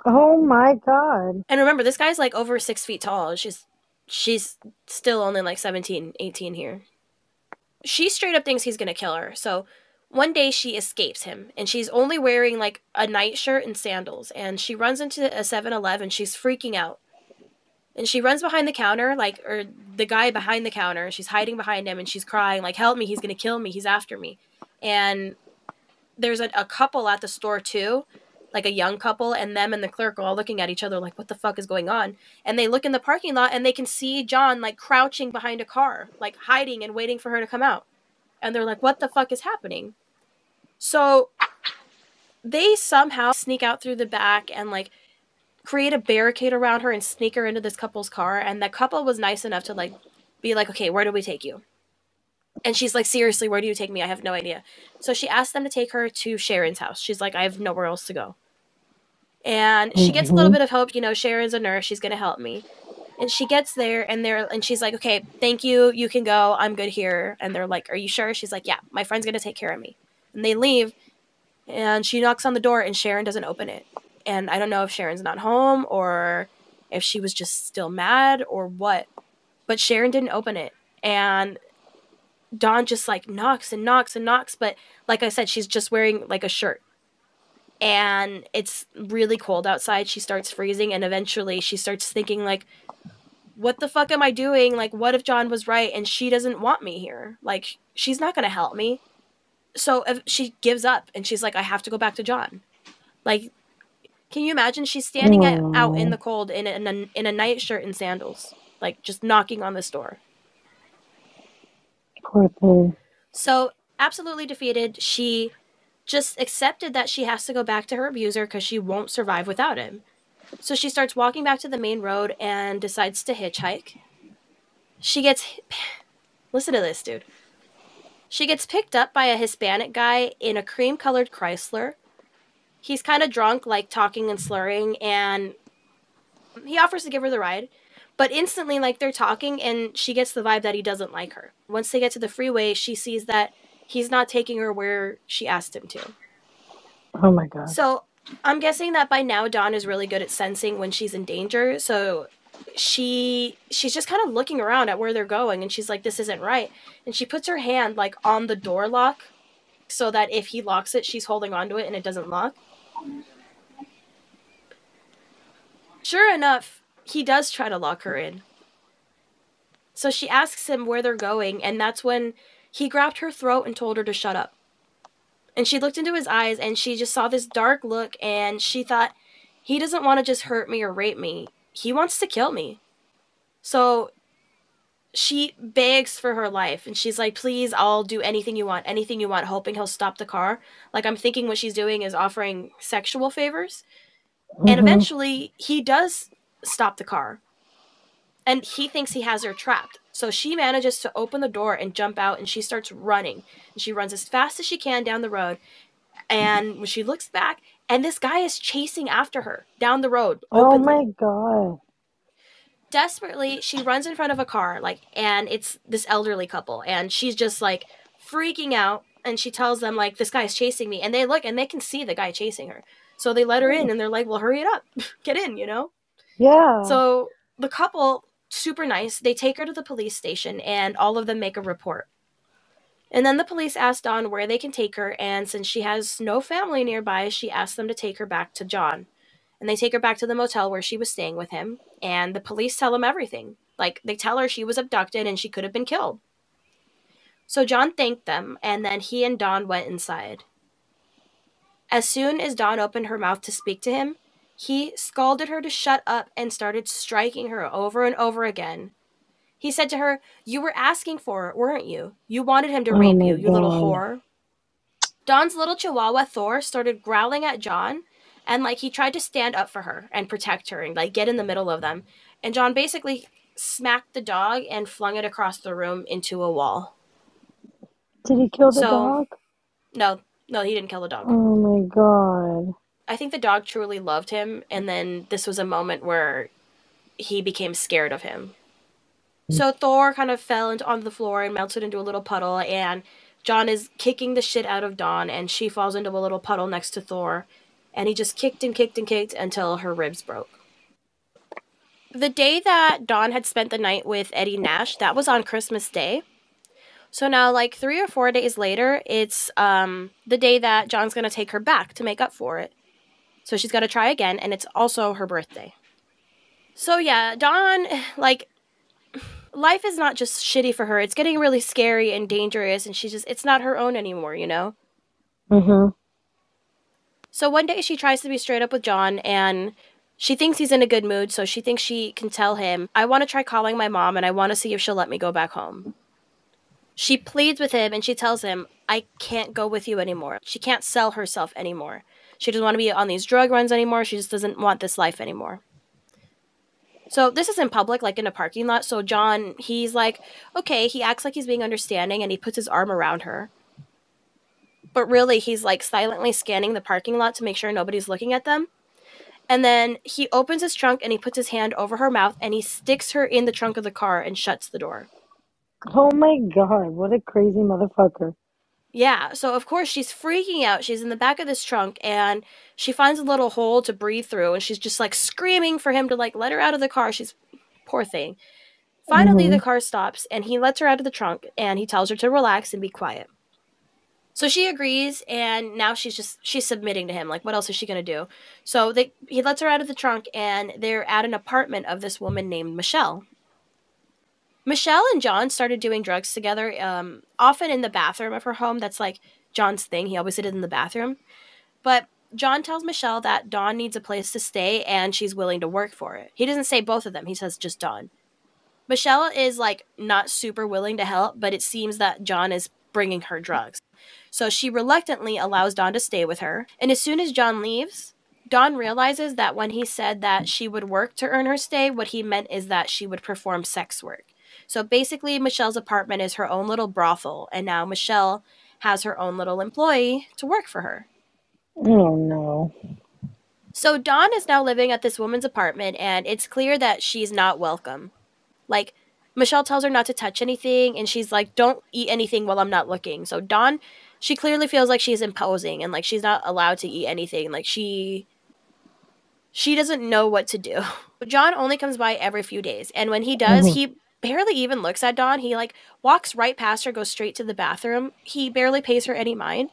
Oh my God. And remember, this guy's like over 6 feet tall. She's still only like 17, 18 here. She straight up thinks he's going to kill her. So one day she escapes him, and she's only wearing like a nightshirt and sandals, and she runs into a 7-Eleven. She's freaking out. And she runs behind the counter, like, or the guy behind the counter. She's hiding behind him, and she's crying, like, help me, he's going to kill me, he's after me. And there's a couple at the store, too, like a young couple, and them and the clerk are all looking at each other like, what the fuck is going on? And they look in the parking lot, and they can see John, like, crouching behind a car, like, hiding and waiting for her to come out. And they're like, what the fuck is happening? So they somehow sneak out through the back and, like, create a barricade around her and sneak her into this couple's car. And that couple was nice enough to, like, be like, okay, where do we take you? And she's like, seriously, where do you take me? I have no idea. So she asked them to take her to Sharon's house. She's like, I have nowhere else to go. And she gets a little bit of hope. You know, Sharon's a nurse. She's going to help me. And she gets there, and she's like, okay, thank you. You can go. I'm good here. And they're like, are you sure? She's like, yeah, my friend's going to take care of me. And they leave, and she knocks on the door, and Sharon doesn't open it. And I don't know if Sharon's not home or if she was just still mad or what. But Sharon didn't open it. And Dawn just, like, knocks and knocks and knocks. But like I said, she's just wearing, like, a shirt. And it's really cold outside. She starts freezing, and eventually she starts thinking, like, what the fuck am I doing? Like, what if John was right and she doesn't want me here? Like, she's not going to help me. So she gives up, and she's like, I have to go back to John. Like, Can you imagine? She's standing out in the Oh, cold in a nightshirt and sandals, like just knocking on this door. poor thing. So, absolutely defeated, she just accepted that she has to go back to her abuser because she won't survive without him. So she starts walking back to the main road and decides to hitchhike. She gets. Listen to this, dude. She gets picked up by a Hispanic guy in a cream colored Chrysler. He's kind of drunk, like talking and slurring, and he offers to give her the ride. But instantly, like, they're talking, and she gets the vibe that he doesn't like her. Once they get to the freeway, she sees that he's not taking her where she asked him to. Oh my God. So I'm guessing that by now Dawn is really good at sensing when she's in danger. So she's just kind of looking around at where they're going, and she's like, this isn't right. And she puts her hand like on the door lock so that if he locks it, she's holding onto it and it doesn't lock. Sure enough, he does try to lock her in. So she asks him where they're going, and that's when he grabbed her throat and told her to shut up. And she looked into his eyes, and she just saw this dark look, and she thought, he doesn't want to just hurt me or rape me. He wants to kill me. So she begs for her life, and she's like, please, I'll do anything you want, hoping he'll stop the car. Like, I'm thinking what she's doing is offering sexual favors. And Mm-hmm. eventually, he does stop the car. And he thinks he has her trapped. So she manages to open the door and jump out, and she starts running. And she runs as fast as she can down the road. And when she looks back, and this guy is chasing after her down the road Oh my openly. God. Desperately, she runs in front of a car, like, and it's this elderly couple, and she's just like freaking out. And she tells them, like, this guy is chasing me. And they look, and they can see the guy chasing her. So they let her in, and they're like, well, hurry it up. Get in, you know? Yeah. So the couple, super nice, they take her to the police station, and all of them make a report. And then the police ask Dawn where they can take her, and since she has no family nearby, she asks them to take her back to John. And they take her back to the motel where she was staying with him, and the police tell him everything. Like, they tell her she was abducted and she could have been killed. So John thanked them, and then he and Dawn went inside. As soon as Dawn opened her mouth to speak to him, he scolded her to shut up and started striking her over and over again. He said to her, you were asking for it, weren't you? You wanted him to Oh rape my you, you little God. whore. Dawn's little chihuahua, Thor, started growling at John, and, like, he tried to stand up for her and protect her and, like, get in the middle of them. And John basically smacked the dog and flung it across the room into a wall. Did he kill the So, dog? no, he didn't kill the dog. Oh my God. I think the dog truly loved him, and then this was a moment where he became scared of him. So Thor kind of fell onto the floor and melted into a little puddle, and John is kicking the shit out of Dawn, and she falls into a little puddle next to Thor, and he just kicked and kicked and kicked until her ribs broke. The day that Dawn had spent the night with Eddie Nash, that was on Christmas Day. So now, like, 3 or 4 days later, it's the day that John's going to take her back to make up for it. So she's got to try again, and it's also her birthday. So yeah, Dawn, like, life is not just shitty for her. It's getting really scary and dangerous, and it's not her own anymore, you know? Mm-hmm. So one day she tries to be straight up with John, and she thinks he's in a good mood, so she thinks she can tell him, I want to try calling my mom, and I want to see if she'll let me go back home. She pleads with him, and she tells him, I can't go with you anymore. She can't sell herself anymore. She doesn't want to be on these drug runs anymore. She just doesn't want this life anymore. So this is in public, like in a parking lot. So John, he's like, okay, he acts like he's being understanding, and he puts his arm around her. But really, he's like silently scanning the parking lot to make sure nobody's looking at them. And then he opens his trunk and he puts his hand over her mouth and he sticks her in the trunk of the car and shuts the door. Oh my God. What a crazy motherfucker. Yeah, so of course she's freaking out. She's in the back of this trunk and she finds a little hole to breathe through and she's just like screaming for him to like let her out of the car. She's poor thing. Finally, Mm-hmm. the car stops and he lets her out of the trunk and he tells her to relax and be quiet. So she agrees, and now she's submitting to him. Like, what else is she going to do? So he lets her out of the trunk, and they're at an apartment of this woman named Michelle. Michelle and John started doing drugs together, often in the bathroom of her home. That's, like, John's thing. He always did it in the bathroom. But John tells Michelle that Dawn needs a place to stay and she's willing to work for it. He doesn't say both of them. He says just Dawn. Michelle is like not super willing to help, but it seems that John is bringing her drugs. So she reluctantly allows Dawn to stay with her. And as soon as John leaves, Dawn realizes that when he said that she would work to earn her stay, what he meant is that she would perform sex work. So basically, Michelle's apartment is her own little brothel, and now Michelle has her own little employee to work for her. Oh no. So Dawn is now living at this woman's apartment, and it's clear that she's not welcome. Like, Michelle tells her not to touch anything, and she's like, don't eat anything while I'm not looking. So Dawn, she clearly feels like she's imposing, and like she's not allowed to eat anything. Like she doesn't know what to do. John only comes by every few days, and when he does, he barely even looks at Dawn. He like walks right past her, goes straight to the bathroom. He barely pays her any mind.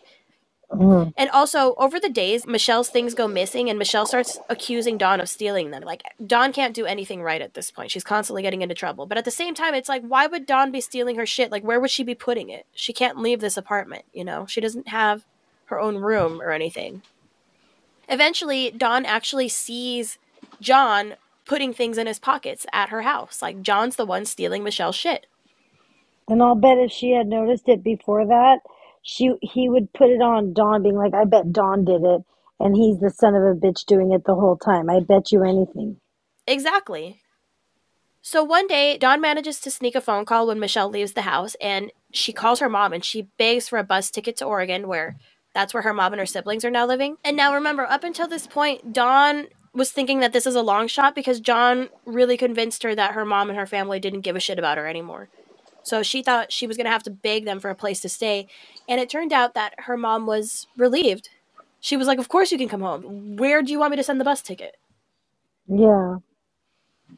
And also, over the days, Michelle's things go missing, and Michelle starts accusing Dawn of stealing them. Like, Dawn can't do anything right at this point. She's constantly getting into trouble. But at the same time, it's like, why would Dawn be stealing her shit? Like, where would she be putting it? She can't leave this apartment, you know? She doesn't have her own room or anything. Eventually, Dawn actually sees John putting things in his pockets at her house. Like, John's the one stealing Michelle's shit. And I'll bet if she had noticed it before that, he would put it on Dawn, being like, I bet Dawn did it, and he's the son of a bitch doing it the whole time. I bet you anything. Exactly. So one day, Dawn manages to sneak a phone call when Michelle leaves the house, and she calls her mom and she begs for a bus ticket to Oregon, where that's where her mom and her siblings are now living. And now remember, up until this point, Dawn was thinking that this is a long shot because John really convinced her that her mom and her family didn't give a shit about her anymore. So she thought she was going to have to beg them for a place to stay. And it turned out that her mom was relieved. She was like, of course you can come home. Where do you want me to send the bus ticket? Yeah.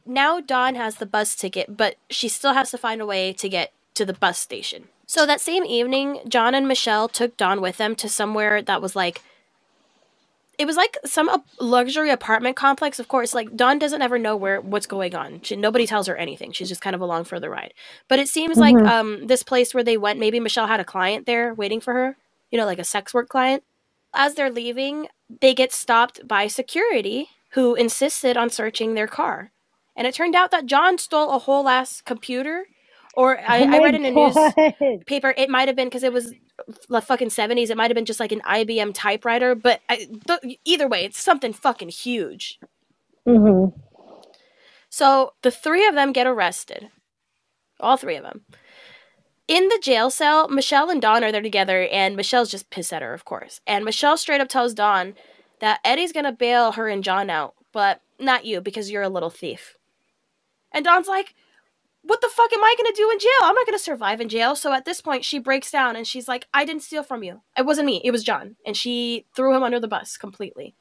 Now Dawn has the bus ticket, but she still has to find a way to get to the bus station. So that same evening, John and Michelle took Dawn with them to somewhere that was like, it was like some luxury apartment complex. Of course, like Dawn doesn't ever know what's going on. Nobody tells her anything. She's just kind of along for the ride. But it seems like this place where they went, maybe Michelle had a client there waiting for her, like a sex work client. As they're leaving, they get stopped by security who insisted on searching their car. And it turned out that John stole a whole ass computer. Or I read in a newspaper, it might have been because it was the fucking 70s. It might have been just like an IBM typewriter. But either way, it's something fucking huge. So the three of them get arrested. All three of them. In the jail cell, Michelle and Dawn are there together, and Michelle's just pissed at her, of course. And Michelle straight up tells Dawn that Eddie's gonna bail her and John out, but not you, because you're a little thief. And Dawn's like, what the fuck am I gonna do in jail? I'm not gonna survive in jail. So at this point, she breaks down, and she's like, I didn't steal from you. It wasn't me, it was John. And she threw him under the bus completely.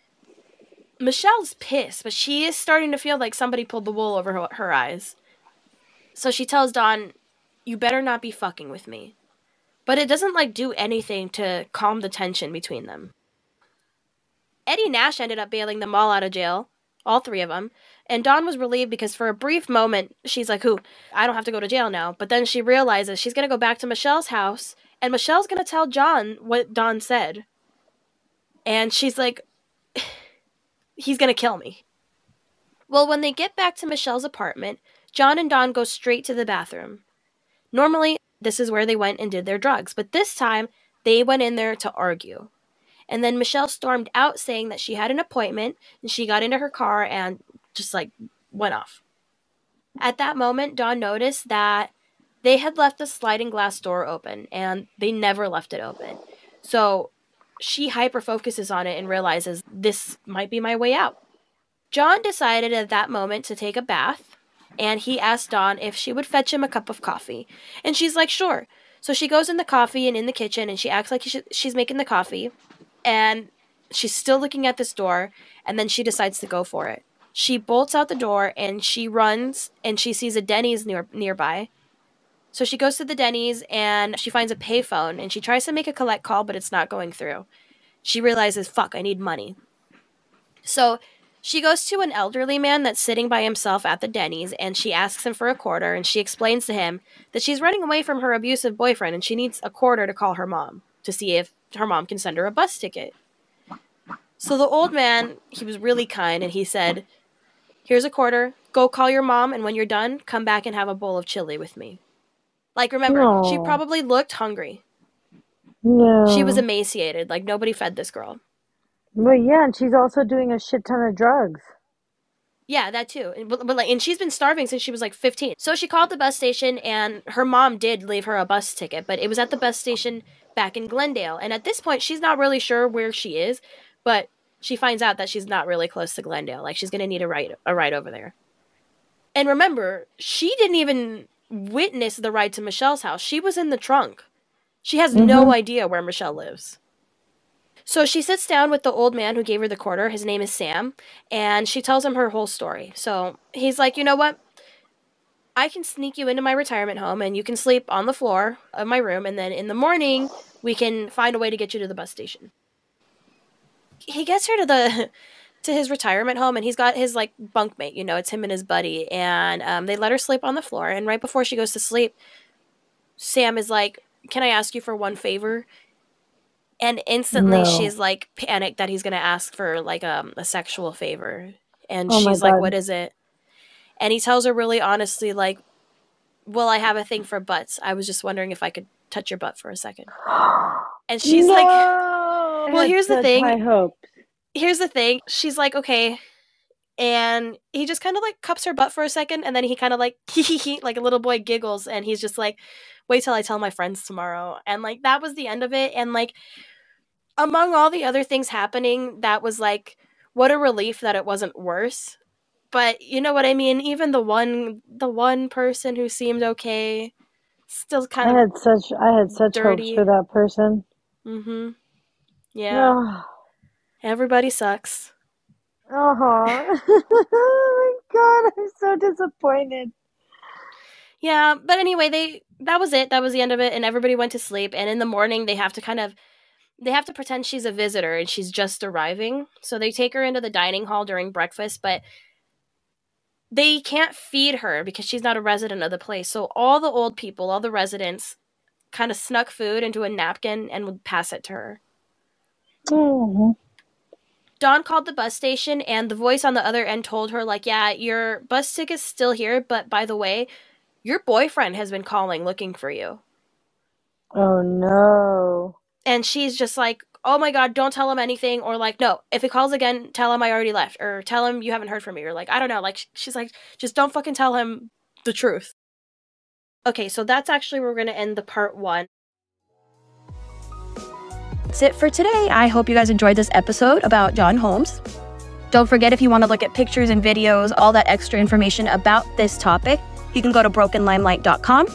Michelle's pissed, but she is starting to feel like somebody pulled the wool over her eyes. So she tells Dawn, you better not be fucking with me. But it doesn't, do anything to calm the tension between them. Eddie Nash ended up bailing them all out of jail. All three of them. And Dawn was relieved because for a brief moment, she's like, I don't have to go to jail now. But then she realizes she's going to go back to Michelle's house, and Michelle's going to tell John what Dawn said. And she's like, he's going to kill me. Well, when they get back to Michelle's apartment, John and Dawn go straight to the bathroom. Normally, this is where they went and did their drugs, but this time, they went in there to argue. And then Michelle stormed out saying that she had an appointment, and she got into her car and just, went off. At that moment, Dawn noticed that they had left the sliding glass door open, and they never left it open. So she hyper-focuses on it and realizes, this might be my way out. John decided at that moment to take a bath, and he asked Dawn if she would fetch him a cup of coffee. And she's like, sure. So she goes in the coffee and in the kitchen, and she acts like she's making the coffee. And she's still looking at this door, and then she decides to go for it. She bolts out the door, and she runs, and she sees a Denny's nearby. So she goes to the Denny's, and she finds a payphone, and she tries to make a collect call, but it's not going through. She realizes, fuck, I need money. So she goes to an elderly man that's sitting by himself at the Denny's, and she asks him for a quarter, and she explains to him that she's running away from her abusive boyfriend, and she needs a quarter to call her mom to see if her mom can send her a bus ticket. So the old man, he was really kind, and he said, here's a quarter, go call your mom, and when you're done, come back and have a bowl of chili with me. Like, remember, she No. probably looked hungry. She was No. emaciated, like nobody fed this girl. Well, yeah, and she's also doing a shit ton of drugs. Yeah, that too. And she's been starving since she was like 15. So she called the bus station, and her mom did leave her a bus ticket, but it was at the bus station back in Glendale. And at this point, she's not really sure where she is, but she finds out that she's not really close to Glendale. Like, she's going to need a ride over there. And remember, she didn't even witness the ride to Michelle's house. She was in the trunk. She has no idea where Michelle lives. So she sits down with the old man who gave her the quarter. His name is Sam. And she tells him her whole story. So he's like, you know what? I can sneak you into my retirement home and you can sleep on the floor of my room. And then in the morning, we can find a way to get you to the bus station. He gets her to his retirement home, and he's got his like bunkmate. You know, it's him and his buddy. And they let her sleep on the floor. And right before she goes to sleep, Sam is like, can I ask you for one favor? And instantly she's like panicked that he's going to ask for like a sexual favor. And she's like, what is it? And he tells her really honestly, like, well, I have a thing for butts. I was just wondering if I could touch your butt for a second. And she's like, well, here's the thing. High hopes. Here's the thing. She's like, okay. And he just kind of like cups her butt for a second. And then he kind of like, like a little boy giggles. And he's just like, wait till I tell my friends tomorrow. And like, that was the end of it. And like, among all the other things happening, that was like, what a relief that it wasn't worse. But you know what I mean? Even the one person who seemed okay, still kind of I had such dirty. hopes for that person. Mm-hmm. Yeah. Everybody sucks. Oh my God, I'm so disappointed. Yeah, but anyway, that was it. That was the end of it, and everybody went to sleep. And in the morning, they have to pretend she's a visitor and she's just arriving. So they take her into the dining hall during breakfast, but they can't feed her because she's not a resident of the place. So all the old people, all the residents, kind of snuck food into a napkin and would pass it to her. Mm-hmm. Dawn called the bus station, and the voice on the other end told her, like, yeah, your bus ticket's still here, but by the way, your boyfriend has been calling looking for you. Oh, no. And she's just like, oh my God, don't tell him anything. Or like, no, if he calls again, tell him I already left. Or tell him you haven't heard from me. Or like, I don't know. Like, she's like, just don't fucking tell him the truth. Okay, so that's actually where we're going to end the part 1. That's it for today. I hope you guys enjoyed this episode about John Holmes. Don't forget, if you want to look at pictures and videos, all that extra information about this topic, you can go to brokenlimelight.com.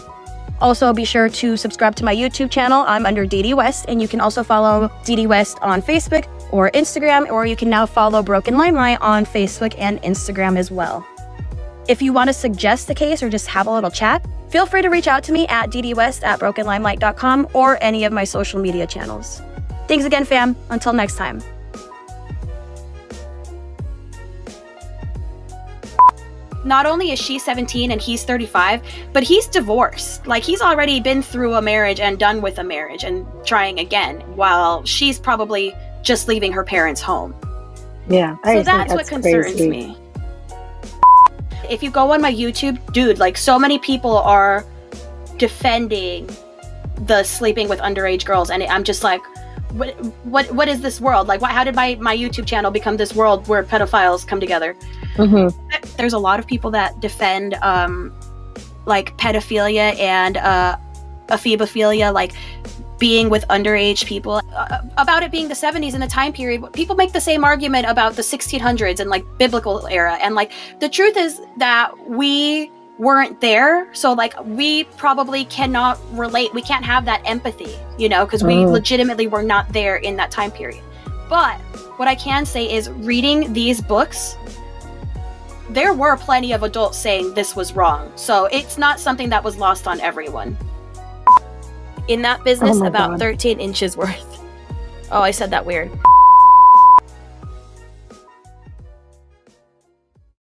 Also, be sure to subscribe to my YouTube channel. I'm under Didi West, and you can also follow Didi West on Facebook or Instagram, or you can now follow Broken Limelight on Facebook and Instagram as well. If you want to suggest a case or just have a little chat, feel free to reach out to me at ddwest@brokenlimelight.com or any of my social media channels. Thanks again, fam. Until next time. Not only is she 17 and he's 35, but he's divorced. Like, he's already been through a marriage and done with a marriage and trying again, while she's probably just leaving her parents' home. Yeah, so that's what concerns me. If you go on my YouTube, dude, like, so many people are defending the sleeping with underage girls, and I'm just like, what is this world? Like, how did my YouTube channel become this world where pedophiles come together? Mm-hmm. There's a lot of people that defend like pedophilia and ephebophilia, like being with underage people, about it being the 70s and the time period. People make the same argument about the 1600s and like biblical era, and like the truth is that we weren't there, so like we probably cannot relate. We can't have that empathy, you know, because we legitimately were not there in that time period. But what I can say is, reading these books, there were plenty of adults saying this was wrong, so it's not something that was lost on everyone. In that business, about 13 inches worth. Oh, I said that weird.